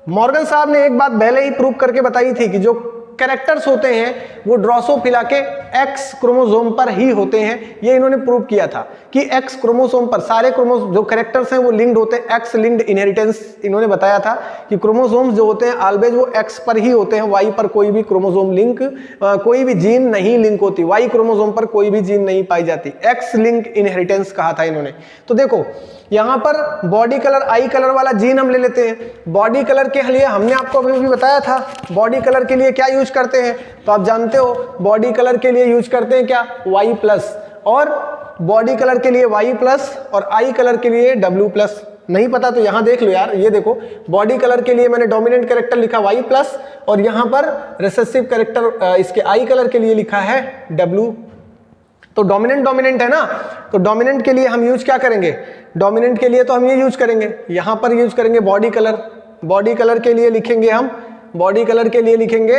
मॉर्गन साहब ने एक बात पहले ही प्रूव करके बताई थी कि जो कैरेक्टर्स होते हैं वो ड्रोसोफिला के एक्स क्रोमोसोम पर ही होते हैं। ये इन्होंने प्रूव किया था कि एक्स क्रोमोसोम पर सारे क्रोमोसोम जो कैरेक्टर्स हैं वो लिंक्ड होते हैं, एक्स लिंक्ड इनहेरिटेंस इन्होंने बताया था कि क्रोमोसोम्स जो होते हैं ऑलवेज वो एक्स पर ही होते हैं, वाई पर कोई भी क्रोमोसोम लिंक कोई भी जीन नहीं लिंक होती, वाई क्रोमोसोम पर कोई भी जीन नहीं पाई जाती, एक्स लिंक्ड इनहेरिटेंस कहा था इन्होंने। तो देखो यहां पर बॉडी कलर आई कलर वाला जीन हम ले लेते हैं। बॉडी कलर के लिए हमने आपको अभी भी बताया था बॉडी कलर के लिए क्या यूज करते हैं, तो आप जानते हो बॉडी कलर के लिए यूज करते हैं क्या, वाई प्लस, और बॉडी कलर के लिए वाई प्लस और आई कलर के लिए डब्ल्यू प्लस। नहीं पता तो यहां देख लो यार, ये देखो बॉडी कलर के लिए मैंने डोमिनेंट कैरेक्टर लिखा वाई प्लस और यहां पर रिसेसिव कैरेक्टर इसके आई कलर के लिए लिखा है डब्ल्यू। तो डोमिनेंट है ना, तो डोमिनेंट के लिए हम यूज क्या करेंगे, डोमिनेंट के लिए तो हम ये यूज करेंगे, यहां पर यूज करेंगे बॉडी कलर। बॉडी कलर के लिए लिखेंगे हम, बॉडी कलर के लिए लिखेंगे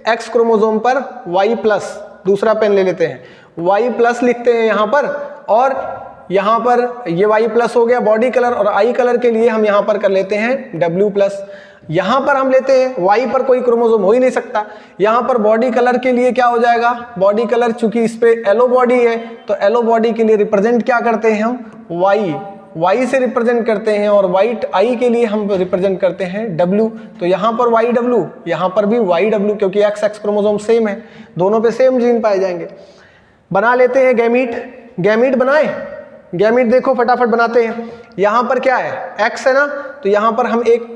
एक्स क्रोमोसोम पर वाई प्लस, दूसरा पेन ले लेते हैं, वाई प्लस लिखते हैं यहां पर, और यहां पर ये वाई प्लस हो गया बॉडी कलर, और आई कलर के लिए हम यहां पर कर लेते हैं डब्ल्यू प्लस। यहां पर हम लेते हैं वाई पर कोई क्रोमोसोम हो ही नहीं सकता, यहां पर बॉडी कलर के लिए क्या हो जाएगा, बॉडी कलर चूंकि इस पे एलो बॉडी है तो एलो बॉडी के लिए रिप्रेजेंट क्या करते हैं हम, वाई, वाई से रिप्रेजेंट करते हैं, और व्हाइट आई के लिए हम रिप्रेजेंट करते हैं डब्ल्यू। तो यहां पर वाई डब्ल्यू, यहां पर भी वाई डब्ल्यू, क्योंकि एक्स एक्स क्रोमोसोम सेम है, दोनों पे सेम जीन पाए जाएंगे। बना लेते हैं गैमीट, गैमीट बनाए, गैमीट देखो फटाफट बनाते हैं। यहां पर क्या है, एक्स है ना, तो यहां पर हम एक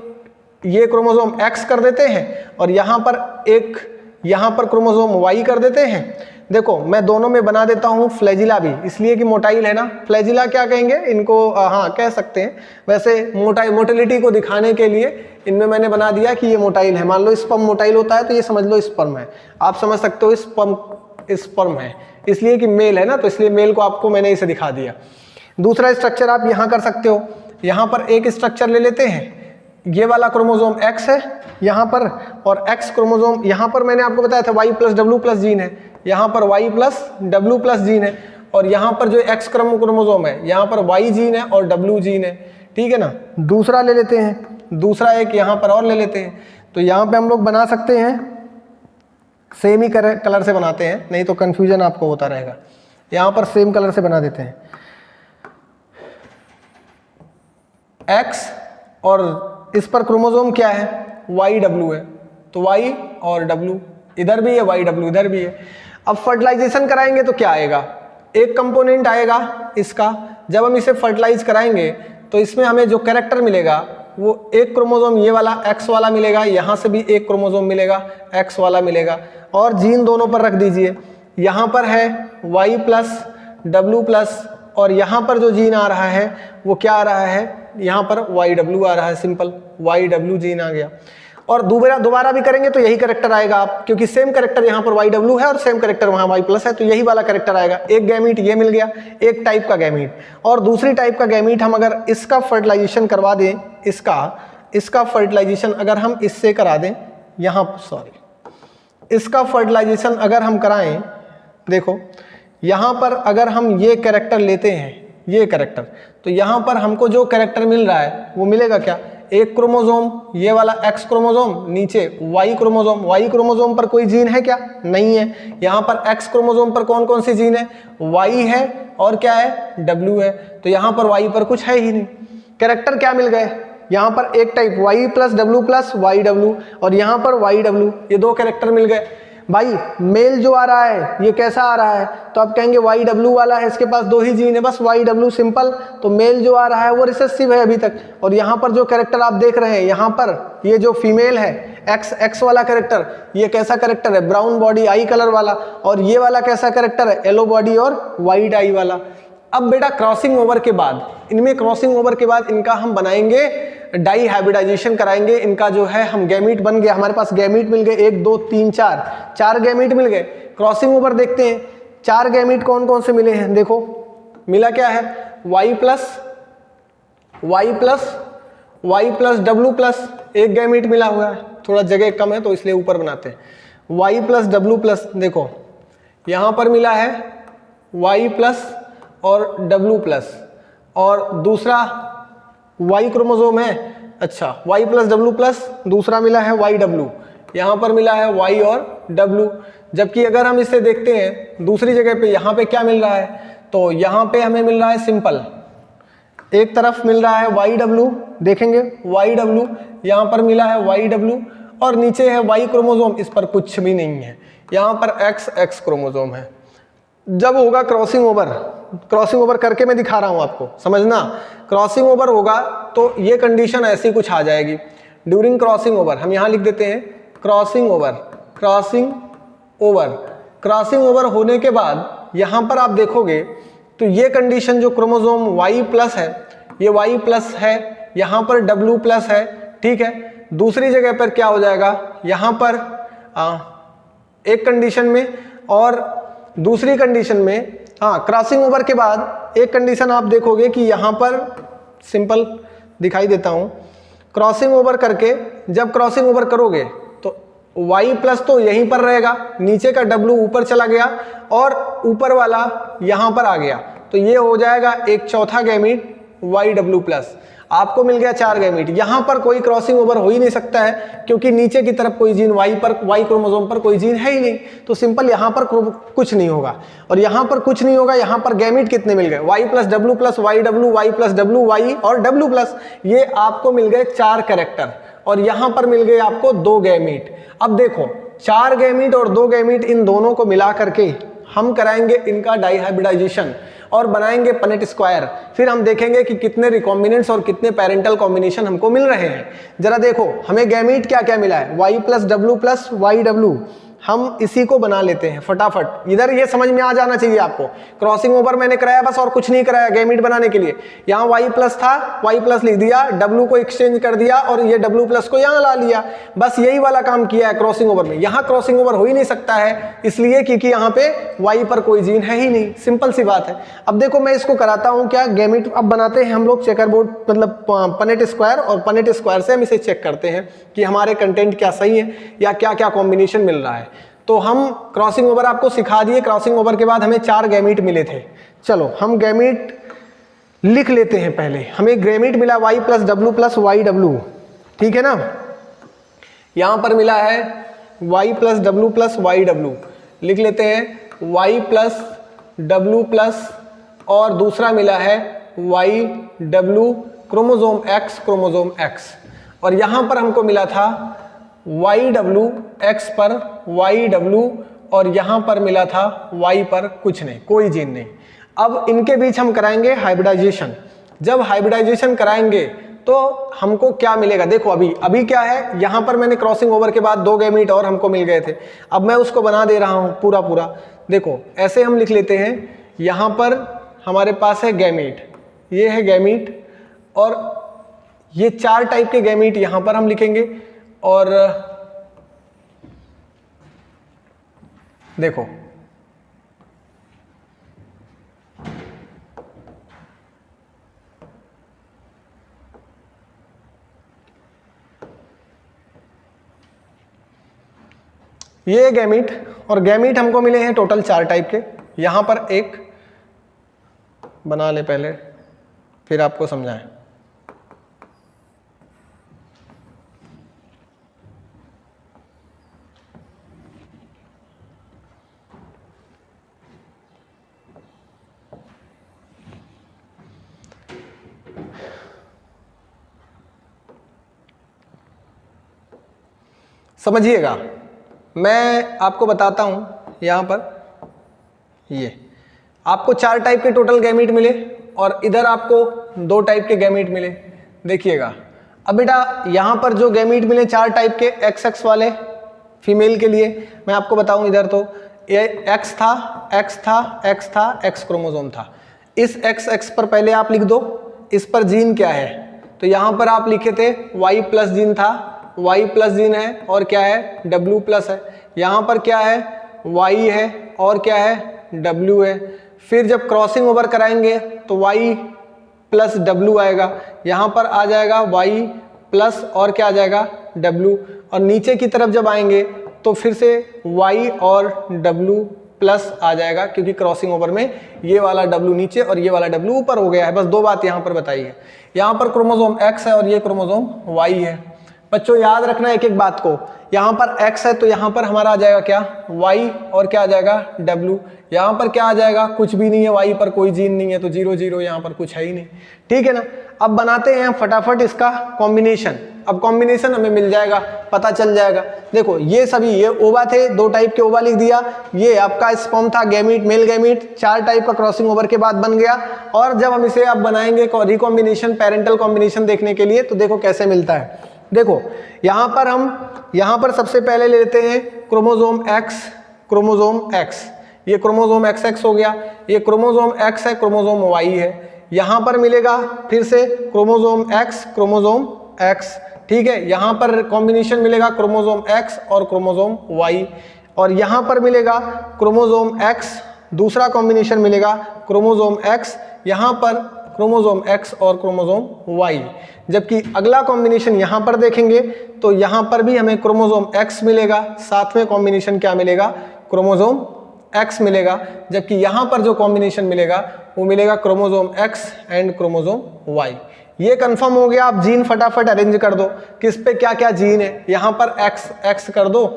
ये क्रोमोसोम एक्स कर देते हैं और यहां पर एक यहां पर क्रोमोसोम वाई कर देते हैं। देखो मैं दोनों में बना देता हूं फ्लैजिला भी, इसलिए कि मोटाइल है ना, फ्लैजिला क्या कहेंगे इनको, हाँ कह सकते हैं, वैसे मोटिलिटी को दिखाने के लिए इनमें मैंने बना दिया कि ये मोटाइल है। मान लो स्पर्म मोटाइल होता है तो ये समझ लो स्पर्म है, आप समझ सकते हो स्पर्म है, इसलिए कि मेल है ना, तो इसलिए मेल को आपको मैंने इसे दिखा दिया। दूसरा स्ट्रक्चर आप यहां कर सकते हो, यहां पर एक स्ट्रक्चर ले लेते हैं, ये वाला क्रोमोसोम एक्स है यहां पर, और एक्स क्रोमोसोम यहां पर मैंने आपको बताया था Y plus W plus gene है, यहां पर Y plus W plus gene है, और यहां पर जो एक्स क्रोमोसोम है यहां पर वाई जीन है और डब्ल्यू जीन है, ठीक है ना। दूसरा ले लेते हैं, दूसरा एक यहां पर और ले लेते हैं, तो यहां पे हम लोग बना सकते हैं, सेम ही कलर से बनाते हैं नहीं तो कंफ्यूजन आपको होता रहेगा। यहां पर सेम कलर से बना देते हैं, एक्स और इस पर क्रोमोसोम क्या है, वाई डब्ल्यू है, तो वाई और डब्ल्यू, इधर भी है वाई डब्ल्यू इधर भी है। अब फर्टिलाइजेशन कराएंगे तो क्या आएगा, एक कंपोनेंट आएगा इसका, जब हम इसे फर्टिलाइज कराएंगे तो इसमें हमें जो कैरेक्टर मिलेगा वो एक क्रोमोसोम ये वाला एक्स वाला मिलेगा, यहाँ से भी एक क्रोमोसोम मिलेगा एक्स वाला मिलेगा, और जीन दोनों पर रख दीजिए। यहाँ पर है वाई प्लस डब्ल्यू प्लस, और यहाँ पर जो जीन आ रहा है वो क्या आ रहा है, यहाँ पर वाई डब्ल्यू आ रहा है, सिंपल वाई डब्ल्यू जीन आ गया। और दोबारा भी करेंगे तो यही कैरेक्टर आएगा आप, क्योंकि सेम कैरेक्टर यहाँ पर वाई डब्ल्यू है और सेम कैरेक्टर वहाँ वाई प्लस है, तो यही वाला कैरेक्टर आएगा। एक गैमीट ये मिल गया, एक टाइप का गैमीट, और दूसरी टाइप का गैमीट हम अगर इसका फर्टिलाइजेशन करवा दें, इसका फर्टिलाइजेशन अगर हम इससे करा दें, यहाँ इसका फर्टिलाइजेशन अगर हम कराएं, देखो यहाँ पर अगर हम ये कैरेक्टर लेते हैं, ये कैरेक्टर, तो यहाँ पर हमको जो कैरेक्टर मिल रहा है वो मिलेगा क्या, एक क्रोमोसोम ये वाला एक्स क्रोमोसोम, नीचे वाई क्रोमोसोम, वाई क्रोमोसोम पर कोई जीन है क्या, नहीं है। यहाँ पर एक्स क्रोमोसोम पर कौन कौन सी जीन है, वाई है और क्या है, डब्ल्यू है, तो यहाँ पर वाई पर कुछ है ही नहीं। कैरेक्टर क्या मिल गए, यहाँ पर एक type Y plus W plus Y W, और यहाँ पर वाई डब्ल्यू, ये दो कैरेक्टर मिल गए। भाई मेल जो आ रहा है ये कैसा आ रहा है, तो आप कहेंगे वाई डब्ल्यू वाला है, इसके पास दो ही जीन है बस वाई डब्ल्यू सिंपल, तो मेल जो आ रहा है वो रिसेसिव है अभी तक। और यहाँ पर जो कैरेक्टर आप देख रहे हैं, यहाँ पर ये जो फीमेल है एक्स वाला कैरेक्टर, ये कैसा कैरेक्टर है, ब्राउन बॉडी आई कलर वाला, और ये वाला कैसा कैरेक्टर है, येलो बॉडी और वाइट आई वाला। अब बेटा क्रॉसिंग ओवर के बाद, इनमें क्रॉसिंग ओवर के बाद इनका हम बनाएंगे डाई हाइब्रिडाइजेशन कराएंगे, इनका जो है हम गैमीट बन गया, हमारे पास गैमीट मिल गए 1 2 3 4 गैमीट मिल गए। क्रॉसिंग ओवर देखते हैं, 4 गैमीट कौन कौन से मिले हैं, देखो मिला क्या है, वाई प्लस डब्ल्यू प्लस, एक गैमीट मिला हुआ है, थोड़ा जगह कम है तो इसलिए ऊपर बनाते हैं, वाई प्लस डब्ल्यू प्लस, देखो यहाँ पर मिला है वाई प्लस और डब्ल्यू प्लस, और दूसरा वाई क्रोमोसोम है, अच्छा वाई प्लस डब्ल्यू प्लस, दूसरा मिला है वाई डब्ल्यू, यहाँ पर मिला है वाई और डब्ल्यू। जबकि अगर हम इसे देखते हैं दूसरी जगह पे यहाँ पे क्या मिल रहा है, तो यहाँ पे हमें मिल रहा है सिंपल, एक तरफ मिल रहा है YW, देखेंगे YW, यहाँ पर मिला है YW और नीचे है Y क्रोमोसोम, इस पर कुछ भी नहीं है, यहाँ पर XX क्रोमोसोम है। जब होगा क्रॉसिंग ओवर करके मैं दिखा रहा हूँ आपको, समझना, क्रॉसिंग ओवर होगा तो ये कंडीशन ऐसी कुछ आ जाएगी। ड्यूरिंग क्रॉसिंग ओवर हम यहाँ लिख देते हैं क्रॉसिंग ओवर होने के बाद यहाँ पर आप देखोगे तो ये कंडीशन जो क्रोमोसोम Y प्लस है, ये Y प्लस है, यहाँ पर W प्लस है, ठीक है। दूसरी जगह पर क्या हो जाएगा, यहाँ पर एक कंडीशन में और दूसरी कंडीशन में, हाँ, क्रॉसिंग ओवर के बाद एक कंडीशन आप देखोगे कि यहाँ पर सिंपल दिखाई देता हूँ, क्रॉसिंग ओवर करके जब क्रॉसिंग ओवर करोगे तो Y प्लस तो यहीं पर रहेगा, नीचे का W ऊपर चला गया और ऊपर वाला यहाँ पर आ गया, तो ये हो जाएगा एक चौथा गैमीट YW प्लस, आपको मिल गया 4 गैमीट। यहाँ पर कोई क्रॉसिंग ओवर हो ही नहीं सकता है क्योंकि नीचे की तरफ कोई जीन Y क्रोमोसोम पर कोई जीन है ही नहीं, तो सिंपल यहाँ पर कुछ नहीं होगा और यहाँ पर कुछ नहीं होगा। यहाँ पर गैमीट कितने मिल गए, Y plus W plus YW, Y plus W, Y और W प्लस, ये आपको मिल गए 4 कैरेक्टर और यहाँ पर मिल गए आपको 2 गैमीट। अब देखो 4 गैमीट और 2 गैमीट, इन दोनों को मिला करके हम कराएंगे इनका डाइहाइब्रिडाइजेशन और बनाएंगे पनेट स्क्वायर, फिर हम देखेंगे कि कितने रिकॉम्बिनेंट्स और कितने पेरेंटल कॉम्बिनेशन हमको मिल रहे हैं। जरा देखो हमें गैमीट क्या क्या मिला है, Y plus W plus YW, हम इसी को बना लेते हैं फटाफट। इधर ये समझ में आ जाना चाहिए आपको, क्रॉसिंग ओवर मैंने कराया बस और कुछ नहीं कराया गैमीट बनाने के लिए। यहाँ Y प्लस था, Y प्लस लिख दिया, W को एक्सचेंज कर दिया और ये W प्लस को यहाँ ला लिया, बस यही वाला काम किया है क्रॉसिंग ओवर में। यहाँ क्रॉसिंग ओवर हो ही नहीं सकता है इसलिए क्योंकि यहाँ पे Y पर कोई जीन है ही नहीं, सिंपल सी बात है। अब देखो मैं इसको कराता हूँ क्या, गैमीट अब बनाते हैं हम लोग चेकर बोर्ड, मतलब पनेट स्क्वायर, और पनेट स्क्वायर से हम इसे चेक करते हैं कि हमारे कंटेंट क्या सही है या क्या क्या कॉम्बिनेशन मिल रहा है। तो हम क्रॉसिंग ओवर आपको सिखा दिए, क्रॉसिंग ओवर के बाद हमें 4 गैमीट मिले थे। चलो हम गैमीट लिख लेते हैं। पहले हमें गैमीट मिला Y plus W plus YW, ठीक है ना, यहां पर मिला है Y plus W plus YW, लिख लेते हैं Y प्लस W प्लस, और दूसरा मिला है YW क्रोमोसोम X, और यहां पर हमको मिला था YW X पर YW, और यहाँ पर मिला था Y पर कुछ नहीं, कोई जीन नहीं। अब इनके बीच हम कराएंगे हाइब्रिडाइजेशन। जब हाइब्रिडाइजेशन कराएंगे तो हमको क्या मिलेगा, देखो अभी क्या है, यहाँ पर मैंने क्रॉसिंग ओवर के बाद 2 गैमीट और हमको मिल गए थे। अब मैं उसको बना दे रहा हूँ पूरा। देखो ऐसे हम लिख लेते हैं, यहाँ पर हमारे पास है गैमीट, ये है गैमीट, और ये 4 टाइप के गैमीट यहाँ पर हम लिखेंगे। और देखो ये गैमीट, और गैमीट हमको मिले हैं टोटल 4 टाइप के। यहां पर एक बना ले पहले, फिर आपको समझाएं। समझिएगा, मैं आपको बताता हूं। यहां पर ये आपको 4 टाइप के टोटल गैमीट मिले और इधर आपको 2 टाइप के गैमीट मिले। देखिएगा अब बेटा, यहां पर जो गैमीट मिले 4 टाइप के XX वाले फीमेल के लिए, मैं आपको बताऊं, इधर तो ये X था, X क्रोमोसोम था। इस XX पर पहले आप लिख दो इस पर जीन क्या है, तो यहां पर आप लिखे थे Y प्लस जीन था, Y प्लस जीन है, और क्या है W प्लस है। यहाँ पर क्या है Y है और क्या है W है। फिर जब क्रॉसिंग ओवर कराएंगे तो Y प्लस W आएगा, यहाँ पर आ जाएगा Y प्लस और क्या आ जाएगा W, और नीचे की तरफ जब आएंगे तो फिर से Y और W प्लस आ जाएगा, क्योंकि क्रॉसिंग ओवर में ये वाला W नीचे और ये वाला W ऊपर हो गया है। बस 2 बात यहाँ पर बताई है। यहाँ पर क्रोमोसोम X है और ये क्रोमोसोम Y है। बच्चों याद रखना एक एक बात को, यहाँ पर x है तो यहाँ पर हमारा आ जाएगा क्या, y, और क्या आ जाएगा w। यहाँ पर क्या आ जाएगा, कुछ भी नहीं है, y पर कोई जीन नहीं है तो 0 0, यहाँ पर कुछ है ही नहीं। ठीक है ना। अब बनाते हैं फटाफट इसका कॉम्बिनेशन। अब कॉम्बिनेशन हमें मिल जाएगा, पता चल जाएगा। देखो ये सभी, ये ओवा थे, 2 टाइप के ओवा लिख दिया, ये आपका स्पर्म था, गैमीट, मेल गैमीट, 4 टाइप का क्रॉसिंग ओवर के बाद बन गया। और जब हम इसे अब बनाएंगे रिकॉम्बिनेशन, पेरेंटल कॉम्बिनेशन देखने के लिए, तो देखो कैसे मिलता है। देखो यहाँ पर हम, यहाँ पर सबसे पहले लेते हैं क्रोमोसोम X, क्रोमोसोम X, ये क्रोमोसोम XX हो गया, ये क्रोमोसोम X है, क्रोमोसोम Y है। यहाँ पर मिलेगा फिर से क्रोमोसोम X, क्रोमोसोम X, ठीक है। यहाँ पर कॉम्बिनेशन मिलेगा क्रोमोसोम X और क्रोमोसोम Y, और यहाँ पर मिलेगा क्रोमोसोम X, दूसरा कॉम्बिनेशन मिलेगा क्रोमोसोम X, यहाँ पर क्रोमोसोम X और क्रोमोसोम Y। जबकि अगला कॉम्बिनेशन यहाँ पर देखेंगे तो यहाँ पर भी हमें क्रोमोसोम X मिलेगा, साथ में कॉम्बिनेशन क्या मिलेगा, क्रोमोसोम X मिलेगा। जबकि यहाँ पर जो कॉम्बिनेशन मिलेगा वो मिलेगा chromosome X and chromosome Y। ये कंफर्म हो गया। आप जीन फटाफट अरेंज कर दो, किस पे क्या क्या जीन है। यहाँ पर X कर दो,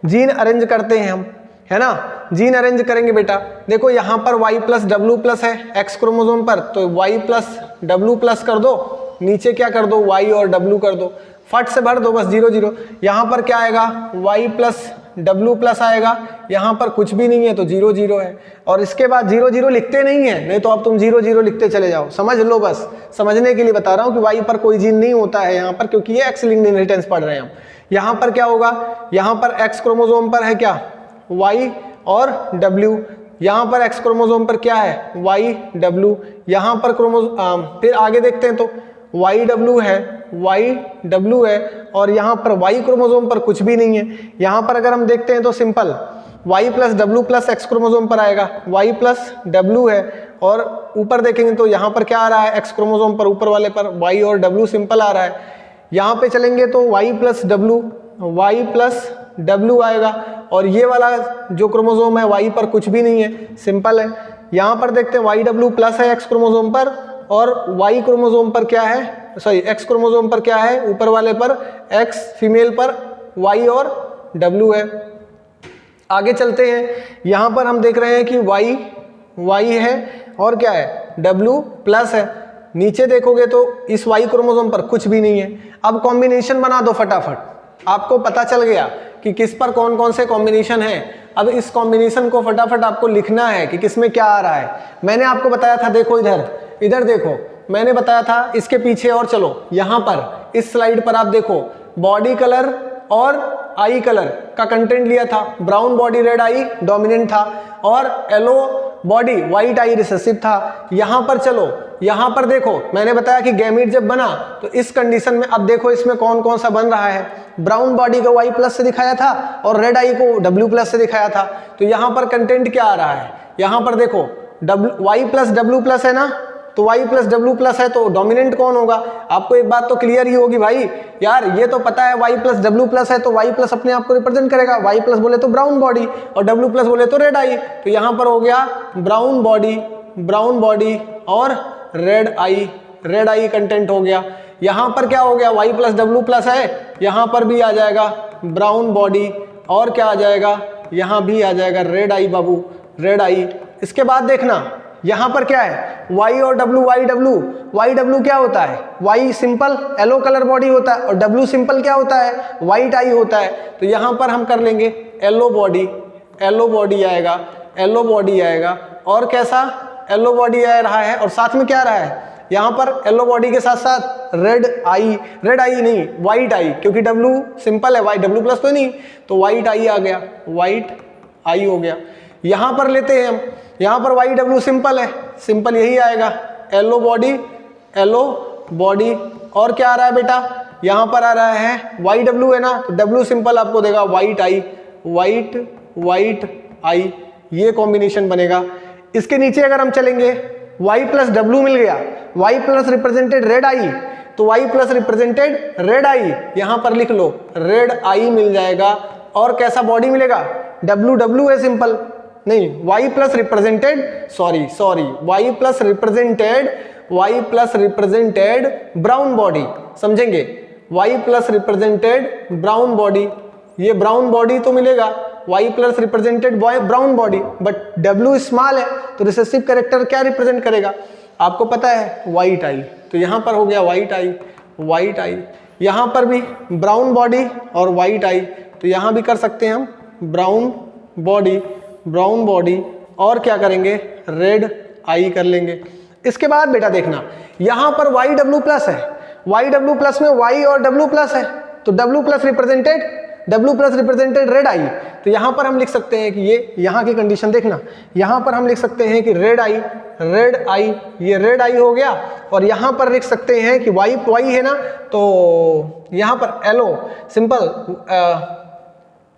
जीन अरेंज करते हैं हम, है ना। जीन अरेंज करेंगे बेटा, देखो यहाँ पर Y प्लस डब्ल्यू प्लस है X क्रोमोसोम पर, तो Y प्लस डब्ल्यू प्लस कर दो, नीचे क्या कर दो, Y और W कर दो, फट से भर दो बस 0 0। यहाँ पर क्या आएगा, Y प्लस डब्ल्यू प्लस आएगा, यहाँ पर कुछ भी नहीं है तो 0 0 है। और इसके बाद 0 0 लिखते नहीं है, नहीं तो अब तुम 0 0 लिखते चले जाओ, समझ लो, बस समझने के लिए बता रहा हूँ कि Y पर कोई जीन नहीं होता है यहाँ पर, क्योंकि ये X लिंक्ड इनहेरिटेंस पढ़ रहे हैं हम। यहाँ पर क्या होगा, यहाँ पर X क्रोमोसोम पर है क्या, Y और W, यहाँ पर X क्रोमोसोम पर क्या है, Y W, यहाँ पर क्रोमोसोम, फिर आगे देखते हैं तो YW है, YW है, और यहाँ पर Y क्रोमोसोम पर कुछ भी नहीं है। यहाँ पर अगर हम देखते हैं तो simple Y plus W plus X chromosome पर आएगा, Y प्लस डब्ल्यू है, और ऊपर देखेंगे तो यहाँ पर क्या आ रहा है, X क्रोमोसोम पर ऊपर वाले पर Y और W सिंपल आ रहा है। यहाँ पे चलेंगे तो Y प्लस डब्ल्यू आएगा, और ये वाला जो क्रोमोसोम है Y पर कुछ भी नहीं है, सिंपल है। यहाँ पर देखते हैं YW प्लस है X क्रोमोसोम पर, और Y क्रोमोसोम पर क्या है, सॉरी X क्रोमोसोम पर क्या है, ऊपर वाले पर X, फीमेल पर Y और W है। आगे चलते हैं, यहाँ पर हम देख रहे हैं कि Y है और क्या है, W प्लस है। नीचे देखोगे तो इस Y क्रोमोसोम पर कुछ भी नहीं है। अब कॉम्बिनेशन बना दो फटाफट, आपको पता चल गया कि किस पर कौन कौन से कॉम्बिनेशन है। अब इस कॉम्बिनेशन को फटाफट आपको लिखना है कि किस में क्या आ रहा है। मैंने आपको बताया था, देखो इधर देखो, मैंने बताया था, इसके पीछे और चलो, यहाँ पर इस स्लाइड पर आप देखो, बॉडी कलर और आई कलर का कंटेंट लिया था। ब्राउन बॉडी रेड आई डोमिनेंट था, और येलो बॉडी व्हाइट आई रिसेसिव था। यहाँ पर चलो, यहाँ पर देखो, मैंने बताया कि गैमीट जब बना तो इस कंडीशन में, अब देखो इसमें कौन कौन सा बन रहा है। ब्राउन बॉडी को Y प्लस से दिखाया था और रेड आई को W प्लस से दिखाया था। तो यहाँ पर कंटेंट क्या आ रहा है, यहाँ पर देखो Y प्लस W प्लस है ना, तो Y प्लस डब्ल्यू प्लस है, तो डोमिनेंट कौन होगा। आपको एक बात तो क्लियर ही होगी भाई, यार ये तो पता है Y प्लस डब्ल्यू प्लस है, तो Y प्लस अपने आप को रिप्रेजेंट करेगा। Y प्लस बोले तो ब्राउन बॉडी, और W प्लस बोले तो रेड आई। तो यहाँ पर हो गया ब्राउन बॉडी और रेड आई कंटेंट हो गया। यहाँ पर क्या हो गया, Y प्लस डब्ल्यू प्लस है, यहाँ पर भी आ जाएगा ब्राउन बॉडी, और क्या आ जाएगा, यहाँ भी आ जाएगा रेड आई बाबू, रेड आई। इसके बाद देखना यहाँ पर क्या है, Y और W, YW क्या होता है, Y simple yellow colour body होता है, और W सिंपल क्या होता है, व्हाइट आई होता है। तो यहाँ पर हम कर लेंगे येलो बॉडी आएगा, और कैसा येलो बॉडी आ रहा है, और साथ में क्या आ रहा है, यहाँ पर येलो बॉडी के साथ साथ रेड आई नहीं, व्हाइट आई, क्योंकि W सिंपल है, W प्लस तो नहीं, तो व्हाइट आई आ गया, व्हाइट आई हो गया। यहाँ पर लेते हैं हम, यहाँ पर YW सिंपल है, सिंपल यही आएगा, येलो बॉडी, और क्या आ रहा है बेटा, यहाँ पर आ रहा है YW है ना, तो W सिंपल आपको देगा व्हाइट आई, ये कॉम्बिनेशन बनेगा। इसके नीचे अगर हम चलेंगे, Y प्लस W मिल गया, Y प्लस रिप्रेजेंटेड रेड आई, तो Y प्लस रिप्रेजेंटेड रेड आई, यहाँ पर लिख लो रेड आई मिल जाएगा। और कैसा बॉडी मिलेगा, W है सिंपल, नहीं Y plus represented brown body, समझेंगे Y plus represented brown body, ये ब्राउन बॉडी तो मिलेगा, Y plus represented brown body, but W small है तो रिसेसिव कैरेक्टर क्या रिप्रेजेंट करेगा आपको पता है, वाइट आई। तो यहाँ पर हो गया वाइट आई, वाइट आई। यहाँ पर भी ब्राउन बॉडी और वाइट आई, तो यहाँ भी कर सकते हैं हम ब्राउन बॉडी, ब्राउन बॉडी, और क्या करेंगे रेड आई कर लेंगे। इसके बाद बेटा देखना यहाँ पर वाई डब्ल्यू प्लस है, वाई डब्ल्यू प्लस में वाई और डब्ल्यू प्लस है, तो डब्ल्यू प्लस रिप्रेजेंटेड रेड आई। तो यहाँ पर हम लिख सकते हैं कि ये यहाँ की कंडीशन देखना, यहाँ पर हम लिख सकते हैं कि रेड आई, ये रेड आई हो गया। और यहाँ पर लिख सकते हैं कि वाई है ना, तो यहाँ पर एलो सिंपल,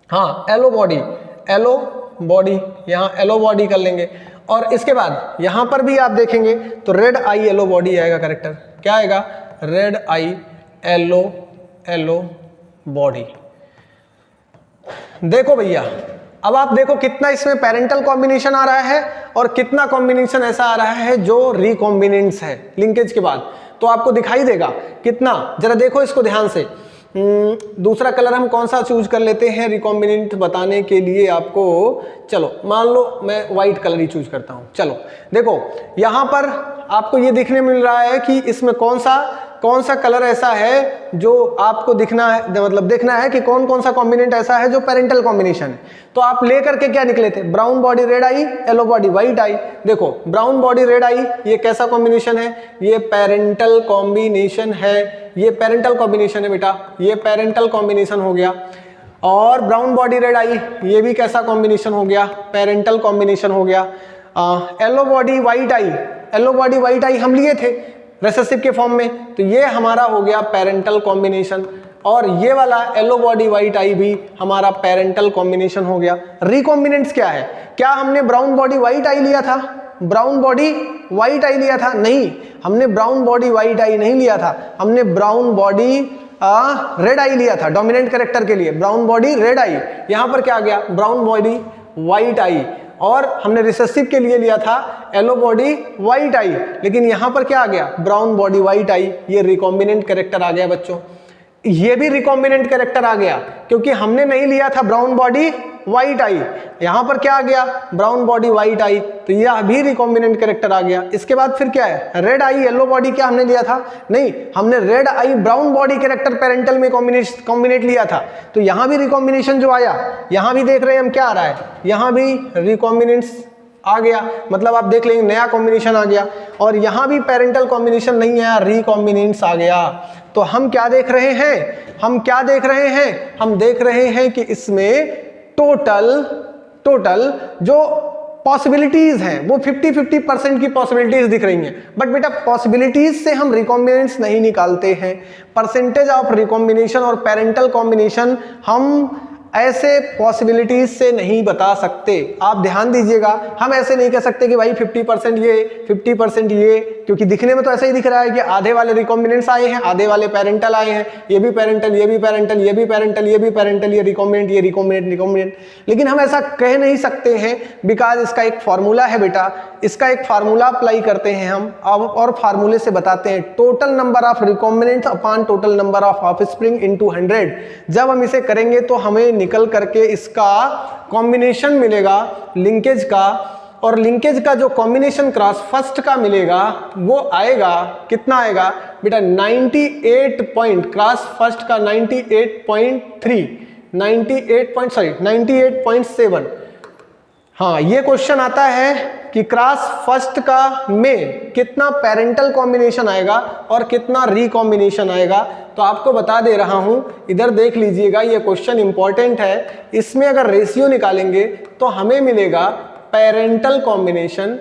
हाँ एलो बॉडी, यहाँ एलो बॉडी कर लेंगे। और इसके बाद यहाँ पर भी आप देखेंगे तो रेड आई एलो बॉडी आएगा करेक्टर, क्या आएगा रेड आई एलो बॉडी। देखो भैया अब आप देखो कितना इसमें पेरेंटल कॉम्बिनेशन आ रहा है और कितना कॉम्बिनेशन ऐसा आ रहा है जो रिकॉम्बिनेंट्स है लिंकेज के बाद, तो आपको दिखाई देगा कितना। जरा देखो इसको ध्यान से। दूसरा कलर हम कौन सा चूज कर लेते हैं रिकॉम्बिनेंट बताने के लिए आपको, चलो मान लो मैं व्हाइट कलर ही चूज करता हूं। चलो देखो यहाँ पर आपको ये दिखने मिल रहा है कि इसमें कौन सा कलर ऐसा है जो आपको दिखना है, मतलब देखना है कि कौन कौन सा कॉम्बिनेंट ऐसा है जो पेरेंटल कॉम्बिनेशन है। तो आप लेकर के क्या निकले थे, ब्राउन बॉडी रेड आई, येलो बॉडी व्हाइट आई। देखो ब्राउन बॉडी रेड आई ये कैसा कॉम्बिनेशन है, ये पेरेंटल कॉम्बिनेशन है, ये पेरेंटल कॉम्बिनेशन है बेटा, ये पेरेंटल कॉम्बिनेशन हो गया। और ब्राउन बॉडी रेड आई ये भी कैसा कॉम्बिनेशन हो गया, पेरेंटल कॉम्बिनेशन हो गया। येलो बॉडी व्हाइट आई हम लिए थे रेसेसिव के फॉर्म में, तो ये हमारा हो गया पेरेंटल कॉम्बिनेशन। और ये वाला येलो बॉडी व्हाइट आई भी हमारा पेरेंटल कॉम्बिनेशन हो गया। रिकॉम्बिनेंट्स क्या है, क्या हमने ब्राउन बॉडी व्हाइट आई लिया था, नहीं, हमने ब्राउन बॉडी व्हाइट आई नहीं लिया था, हमने ब्राउन बॉडी रेड आई लिया था डोमिनेंट कैरेक्टर के लिए, ब्राउन बॉडी रेड आई। यहाँ पर क्या आ गया ब्राउन बॉडी व्हाइट आई, और हमने रिसेसिव के लिए लिया था येलो बॉडी व्हाइट आई, लेकिन यहां पर क्या आ गया ब्राउन बॉडी व्हाइट आई। ये रिकॉम्बिनेंट कैरेक्टर आ गया बच्चों, ये भी रिकॉम्बिनेंट कैरेक्टर आ गया क्योंकि हमने नहीं लिया था ब्राउन बॉडी व्हाइट आई, यहां पर क्या आ गया ब्राउन बॉडी व्हाइट आई, तो यह भी रिकॉम्बिनेंट कैरेक्टर आ गया। इसके बाद फिर क्या है रेड आई येलो बॉडी, क्या हमने लिया था, नहीं, हमने रेड आई ब्राउन बॉडी कैरेक्टर पेरेंटल में कॉम्बिनेट लिया था, तो यहां भी रिकॉम्बिनेशन जो आया, यहां भी देख रहे हैं हम क्या आ रहा है, यहां भी रिकॉम्बिनेंट्स आ गया, मतलब आप देख लेंगे नया कॉम्बिनेशन आ गया। और यहां भी पेरेंटल कॉम्बिनेशन नहीं आया, रिकॉम्बिनेंट्स आ गया। तो हम क्या देख रहे हैं, हम देख रहे हैं कि इसमें टोटल जो पॉसिबिलिटीज हैं वो 50-50% की पॉसिबिलिटीज दिख रही हैं। बट बेटा पॉसिबिलिटीज से हम रिकॉम्बिनेंट्स नहीं निकालते हैं, परसेंटेज ऑफ रिकॉम्बिनेशन और पेरेंटल कॉम्बिनेशन हम ऐसे पॉसिबिलिटीज से नहीं बता सकते। आप ध्यान दीजिएगा, हम ऐसे नहीं कह सकते कि भाई 50% ये 50% ये, क्योंकि दिखने में तो ऐसा ही दिख रहा है कि आधे वाले रिकॉम्बिनेंट्स आए हैं, आधे वाले पेरेंटल आए हैं, ये भी पेरेंटल, ये भी पेरेंटल, ये भी पेरेंटल, ये भी पेरेंटल, ये रिकॉम्बिनेंट, लेकिन हम ऐसा कह नहीं सकते हैं बिकॉज इसका एक फार्मूला है बेटा, इसका एक फार्मूला अप्लाई करते हैं हम और फार्मूले से बताते हैं total number of recombinants upon total number of offspring into 100। जब हम इसे करेंगे तो हमें निकल करके इसका कॉम्बिनेशन मिलेगा लिंकेज का, और लिंकेज का जो कॉम्बिनेशन क्रॉस फर्स्ट का मिलेगा वो आएगा, कितना आएगा बेटा 98 फर्स्ट का 98.7। हाँ, ये क्वेश्चन आता है कि क्रॉस फर्स्ट का में कितना पेरेंटल कॉम्बिनेशन आएगा और कितना रिकॉम्बिनेशन आएगा। तो आपको बता दे रहा हूं, इधर देख लीजिएगा, ये क्वेश्चन इंपॉर्टेंट है। इसमें अगर रेशियो निकालेंगे तो हमें मिलेगा पेरेंटल कॉम्बिनेशन।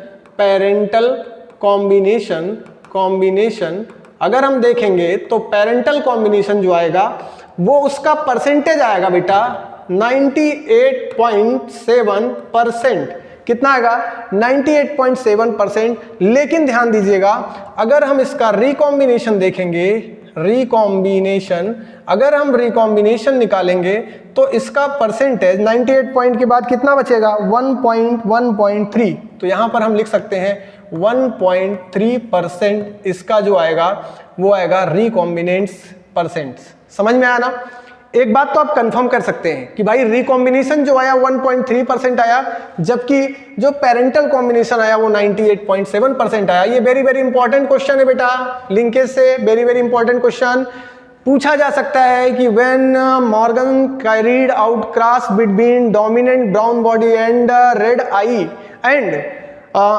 अगर हम देखेंगे तो पेरेंटल कॉम्बिनेशन जो आएगा वो उसका परसेंटेज आएगा बेटा 98.7%। कितना आएगा 98.7%। लेकिन ध्यान दीजिएगा, अगर हम इसका रिकॉम्बिनेशन देखेंगे, अगर हम रिकॉम्बिनेशन निकालेंगे तो इसका परसेंटेज 98 पॉइंट के बाद कितना बचेगा 1.3। तो यहां पर हम लिख सकते हैं 1.3% इसका जो आएगा वो आएगा रिकॉम्बिनेंट्स परसेंट। समझ में आया ना। एक बात तो आप कंफर्म कर सकते हैं कि भाई रिकॉम्बिनेशन जो आया 1.3% आया, जबकि जो पेरेंटल कॉम्बिनेशन आया वो 98.7% आया। ये वेरी वेरी इंपॉर्टेंट क्वेश्चन है बेटा, लिंकेज से वेरी वेरी इंपॉर्टेंट क्वेश्चन पूछा जा सकता है कि when Morgan carried out cross between dominant brown body and red eye and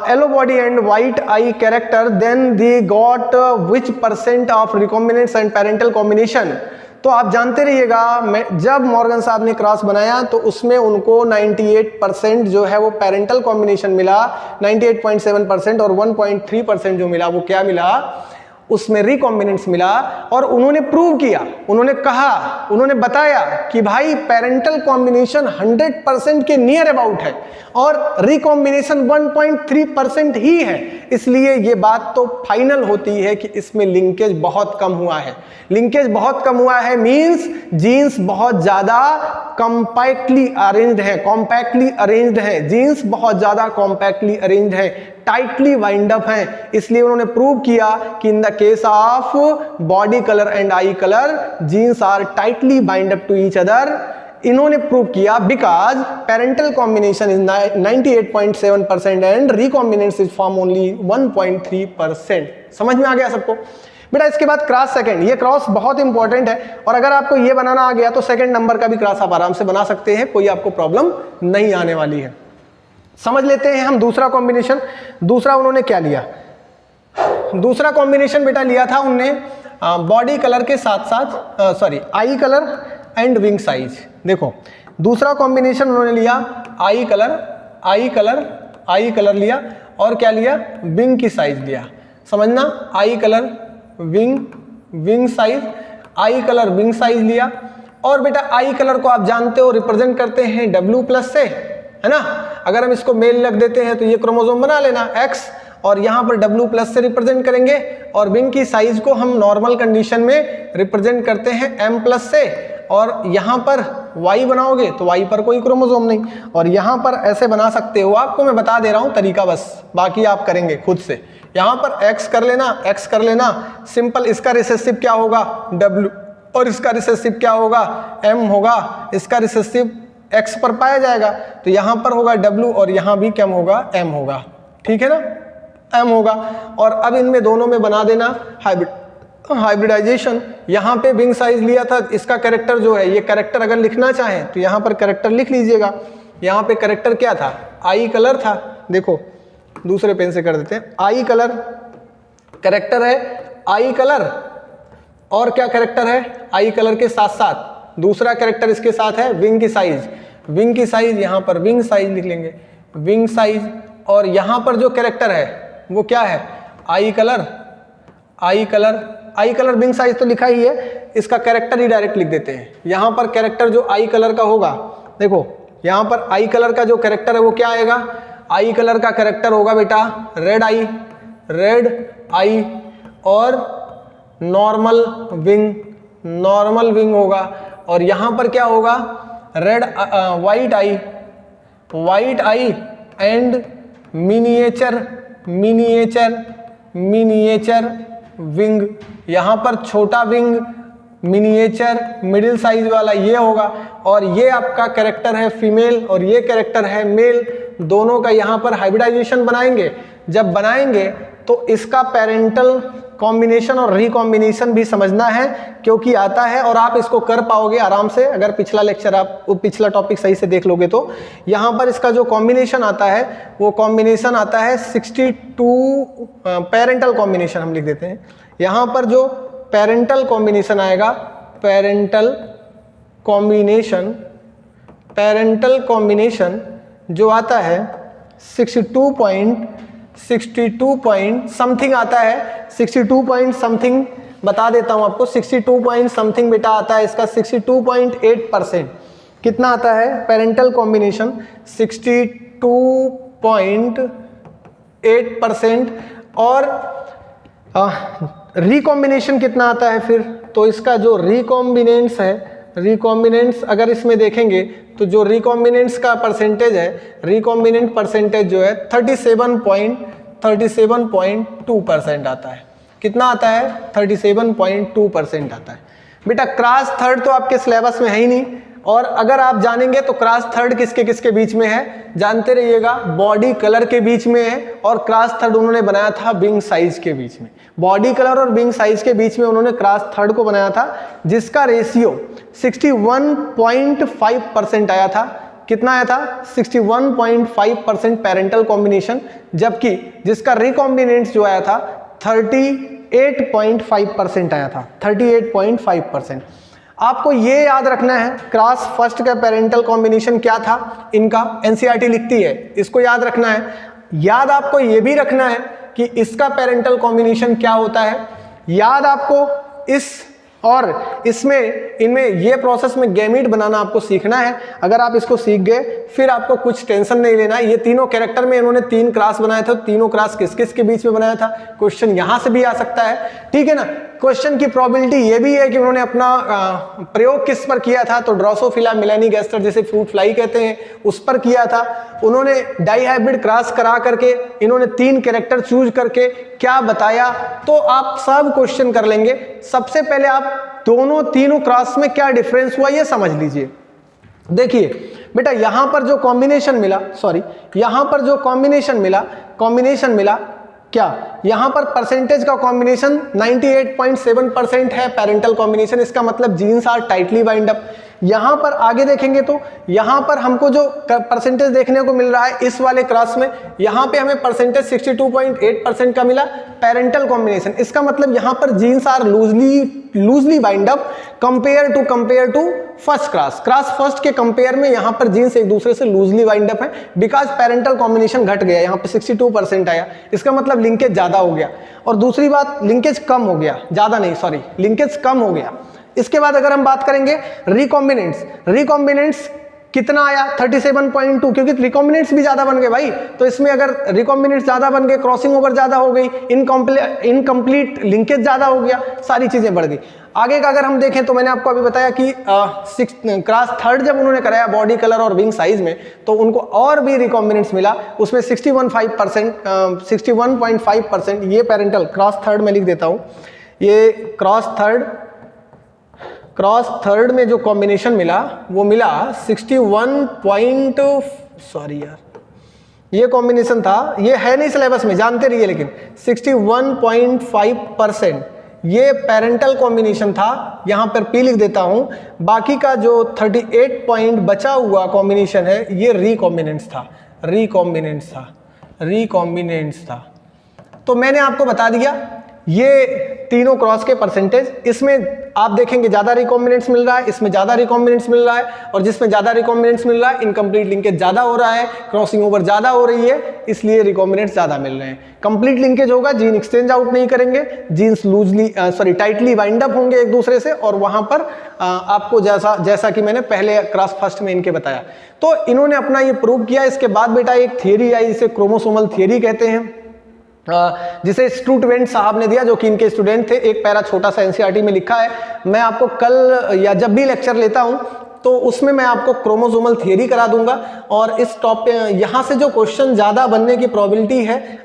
yellow body and white eye character, then they got which percent of recombinants and parental combination. तो आप जानते रहिएगा, जब मॉर्गन साहब ने क्रॉस बनाया तो उसमें उनको 98% जो है वो पेरेंटल कॉम्बिनेशन मिला, 98.7%, और 1.3% जो मिला वो क्या मिला, उसमें रिकॉम्बिनेंट्स मिला। और उन्होंने प्रूव किया, उन्होंने कहा, उन्होंने बताया कि भाई पेरेंटल कॉम्बिनेशन 100% के नियर अबाउट है और रिकॉम्बिनेशन 1.3% ही है। इसलिए ये बात तो फाइनल होती है कि इसमें लिंकेज बहुत कम हुआ है। लिंकेज बहुत कम हुआ है मींस जीन्स बहुत ज्यादा कॉम्पैक्टली अरेंज्ड है, कॉम्पैक्टली अरेंज्ड है, जीन्स बहुत ज्यादा कॉम्पैक्टली अरेंज्ड है, टाइटली वाइंड अप है। इसलिए उन्होंने प्रूव किया कि in the case of body colour and eye colour genes are tightly bind up to each other. इन्होंने प्रूव किया because parental combination is 98.7% and recombinants is form only 1.3%। समझ में आ गया सबको बेटा। इसके बाद क्रॉस सेकंड, ये क्रॉस बहुत इंपॉर्टेंट है और अगर आपको ये बनाना आ गया तो सेकंड नंबर का भी क्रॉस आप आराम से बना सकते हैं, कोई आपको प्रॉब्लम नहीं आने वाली है। समझ लेते हैं हम दूसरा कॉम्बिनेशन। दूसरा उन्होंने क्या लिया, दूसरा कॉम्बिनेशन बेटा लिया था उनने बॉडी कलर के साथ साथ आई कलर एंड विंग साइज। देखो दूसरा कॉम्बिनेशन उन्होंने लिया आई कलर लिया और क्या लिया, विंग की साइज लिया। समझना, आई कलर विंग साइज, आई कलर विंग साइज लिया। और बेटा आई कलर को आप जानते हो रिप्रेजेंट करते हैं W+ से, है ना। अगर हम इसको मेल रख देते हैं तो ये क्रोमोसोम बना लेना X, और यहाँ पर W+ से रिप्रेजेंट करेंगे। और विंग की साइज को हम नॉर्मल कंडीशन में रिप्रेजेंट करते हैं M+ से, और यहाँ पर Y बनाओगे तो Y पर कोई क्रोमोसोम नहीं, और यहाँ पर ऐसे बना सकते हो। आपको मैं बता दे रहा हूँ तरीका, बस बाकी आप करेंगे खुद से। यहाँ पर X कर लेना सिंपल। इसका रिसेसिव क्या होगा, W, और इसका रिसेसिव क्या होगा, M होगा। इसका रिसेसिव X पर पाया जाएगा तो यहाँ पर होगा W और यहाँ भी क्या होगा, M होगा। ठीक है ना, M होगा। और अब इनमें दोनों में बना देना हाइब्रिडाइजेशन। यहाँ पे विंग साइज लिया था, इसका कैरेक्टर जो है, ये कैरेक्टर अगर लिखना चाहें तो यहाँ पर कैरेक्टर लिख लीजिएगा। यहाँ पे कैरेक्टर क्या था, आई कलर था। देखो दूसरे पेन से कर देते हैं, आई कलर कैरेक्टर है, आई कलर, और क्या कैरेक्टर है, आई कलर के साथ साथ दूसरा कैरेक्टर इसके साथ है विंग की साइज। विंग की साइज यहाँ पर विंग साइज लिख लेंगे, विंग साइज। और यहाँ पर जो कैरेक्टर है वो क्या है, आई कलर विंग साइज तो लिखा ही है, इसका कैरेक्टर ही डायरेक्ट लिख देते हैं। यहाँ पर कैरेक्टर जो आई कलर का होगा, देखो यहाँ पर आई कलर का जो कैरेक्टर है वो क्या आएगा, आई कलर का कैरेक्टर होगा बेटा रेड आई और नॉर्मल विंग होगा। और यहाँ पर क्या होगा, white I and miniature wing. यहाँ पर छोटा विंग, मिनिएचर, मिडिल साइज वाला ये होगा। और ये आपका कैरेक्टर है फीमेल और ये कैरेक्टर है मेल। दोनों का यहाँ पर हाइब्रिडाइजेशन बनाएंगे। जब बनाएंगे तो इसका पेरेंटल कॉम्बिनेशन और रिकॉम्बिनेशन भी समझना है, क्योंकि आता है और आप इसको कर पाओगे आराम से अगर पिछला लेक्चर आप पिछला टॉपिक सही से देख लोगे तो। यहाँ पर इसका जो कॉम्बिनेशन आता है वो कॉम्बिनेशन आता है 62 पेरेंटल कॉम्बिनेशन हम लिख देते हैं। यहाँ पर जो पेरेंटल कॉम्बिनेशन आएगा, पेरेंटल कॉम्बिनेशन जो आता है 62 पॉइंट समथिंग आता है, 62 पॉइंट समथिंग बता देता हूं आपको, 62 पॉइंट समथिंग बेटा आता है इसका 62.8%। कितना आता है पेरेंटल कॉम्बिनेशन 62.8%। और रिकॉम्बिनेशन कितना आता है फिर, तो इसका जो रिकॉम्बिनेंट्स है, रिकॉम्बिनेंट्स अगर इसमें देखेंगे तो जो रिकॉम्बिनेंट्स का परसेंटेज है, रिकॉम्बिनेंट परसेंटेज जो है 37.2% आता है। कितना आता है 37.2% आता है। बेटा क्रॉस थर्ड तो आपके सिलेबस में है ही नहीं, और अगर आप जानेंगे तो क्रॉस थर्ड किसके किसके बीच में है, जानते रहिएगा, बॉडी कलर के बीच में है, और क्रॉस थर्ड उन्होंने बनाया था विंग साइज के बीच में। बॉडी कलर और विंग साइज के बीच में उन्होंने क्रॉस थर्ड को बनाया था, जिसका रेशियो 61.5% आया था। कितना आया था? 61.5% पेरेंटल कॉम्बिनेशन, जबकि जिसका रिकॉम्बिनेंट्स जो आया था 38.5% आया था, 38.5%। आपको ये याद रखना है क्रॉस फर्स्ट का पेरेंटल कॉम्बिनेशन क्या था इनका, एनसीईआरटी लिखती है, इसको याद रखना है। याद आपको ये भी रखना है कि इसका पेरेंटल कॉम्बिनेशन क्या होता है। याद आपको इस और इसमें इनमें ये प्रोसेस में गैमीट बनाना आपको सीखना है। अगर आप इसको सीख गए फिर आपको कुछ टेंशन नहीं लेना है। ये तीनों कैरेक्टर में इन्होंने 3 क्रॉस बनाए थे, तीनों क्रॉस किस किस के बीच में बनाया था, क्वेश्चन यहां से भी आ सकता है, ठीक है ना। क्वेश्चन की प्रोबेबिलिटी ये भी है कि उन्होंने अपना प्रयोग किस पर किया था, तो ड्रोसोफिला मेलानीगैस्टर जिसे फ्रूट फ्लाई कहते हैं उस पर किया था। उन्होंने डाइहाइब्रिड क्रॉस करा करके इन्होंने 3 कैरेक्टर चूज करके क्या बताया, तो आप सब क्वेश्चन कर लेंगे। सबसे पहले आप दोनों तीनों क्रॉस में क्या डिफरेंस हुआ ये समझ लीजिए। देखिए बेटा यहां पर जो कॉम्बिनेशन मिला, यहां पर जो कॉम्बिनेशन मिला क्या, यहां पर परसेंटेज का कॉम्बिनेशन 98.7% है पेरेंटल कॉम्बिनेशन, इसका मतलब genes are tightly bind up. यहां पर आगे देखेंगे तो यहां पर हमको जो परसेंटेज देखने को मिल रहा है इस वाले क्रॉस में, यहां पे हमें परसेंटेज 62.8% का मिला पेरेंटल कॉम्बिनेशन। इसका मतलब यहां पर genes are loosely bind up compare to first cross first के कंपेयर में यहां पर जीन्स एक दूसरे से लूजली बाइंड अप है, बिकॉज पेरेंटल कॉम्बिनेशन घट गया, यहां पे 62% आया, इसका मतलब लिंकेज ज्यादा हो गया। और दूसरी बात लिंकेज कम हो गया, ज्यादा नहीं लिंकेज कम हो गया। इसके बाद अगर हम बात करेंगे रिकॉम्बिनेंट्स कितना आया 37.2, क्योंकि रिकॉम्बिनेंट्स भी ज्यादा बन गए भाई, तो इसमें अगर रिकॉम्बिनेंट्स ज्यादा बन गए, क्रॉसिंग ओवर ज्यादा हो गई, इनकम्प्लीट लिंकेज ज्यादा हो गया, सारी चीजें बढ़ गई। आगे का अगर हम देखें तो मैंने आपको अभी बताया कि क्रॉस थर्ड जब उन्होंने कराया बॉडी कलर और विंग साइज में, तो उनको और भी रिकॉम्बिनेंट्स मिला, उसमें 61.5%। ये पेरेंटल क्रॉस थर्ड में लिख देता हूं, ये क्रॉस थर्ड में जो कॉम्बिनेशन मिला वो मिला 61 ये कॉम्बिनेशन था, ये है नहीं सिलेबस में जानते रहिए, लेकिन 61.5% ये पेरेंटल कॉम्बिनेशन था, यहां पर पी लिख देता हूं। बाकी का जो 38 पॉइंट बचा हुआ कॉम्बिनेशन है ये रिकॉम्बिनेंट्स था। तो मैंने आपको बता दिया ये तीनों क्रॉस के परसेंटेज, इसमें आप देखेंगे ज्यादा रिकॉम्बिनेंट्स मिल रहा है, इसमें ज्यादा रिकॉम्बिनेंट्स मिल रहा है, और जिसमें ज्यादा रिकॉम्बिनेंट्स मिल रहा है इनकम्प्लीट लिंकेज ज्यादा हो रहा है, क्रॉसिंग ओवर ज्यादा हो रही है, इसलिए रिकॉम्बिनेंट्स ज्यादा मिल रहे हैं। कंप्लीट लिंकेज होगा, जीन एक्सचेंज आउट नहीं करेंगे, जीन्स टाइटली बाइंड अप होंगे एक दूसरे से, और वहां पर आपको जैसा कि मैंने पहले क्रॉस फर्स्ट में इनके बताया, तो इन्होंने अपना ये प्रूव किया। इसके बाद बेटा एक थियरी आई, जिसे क्रोमोसोमल थियरी कहते हैं, जिसे स्टूडेंट साहब ने दिया, जो कि इनके स्टूडेंट थे। एक पैरा छोटा सा एनसीईआरटी में लिखा है, मैं आपको कल या जब भी लेक्चर लेता हूं तो उसमें मैं आपको क्रोमोसोमल थियरी करा दूंगा। और इस टॉपिक यहां से जो क्वेश्चन ज्यादा बनने की प्रोबेबिलिटी है,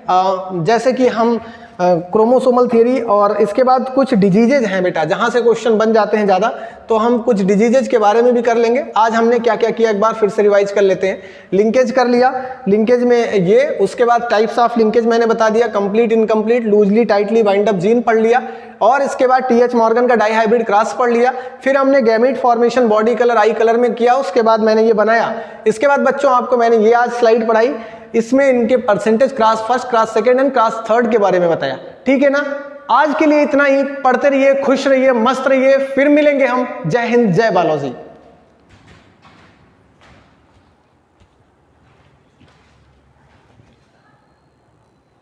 जैसे कि हम क्रोमोसोमल थियरी, और इसके बाद कुछ डिजीजेज हैं बेटा जहां से क्वेश्चन बन जाते हैं ज्यादा, तो हम कुछ डिजीजेज के बारे में भी कर लेंगे। आज हमने क्या क्या किया एक बार फिर से रिवाइज कर लेते हैं। लिंकेज कर लिया, लिंकेज में ये, उसके बाद टाइप्स ऑफ लिंकेज मैंने बता दिया, complete, incomplete, loosely, tightly bind up gene पढ़ लिया, और इसके बाद टीएच मॉर्गन का डाइहाइब्रिड क्रॉस पढ़ लिया। फिर हमने gamete formation body colour I colour में किया, उसके बाद मैंने ये बनाया। इसके बाद बच्चों आपको मैंने ये आज स्लाइड पढ़ाई, इसमें इनके percentage cross first, cross second and cross third के बारे में बताया, ठीक है ना। आज के लिए इतना ही, पढ़ते रहिए, खुश रहिए, मस्त रहिए, फिर मिलेंगे हम। जय हिंद, जय बालाजी।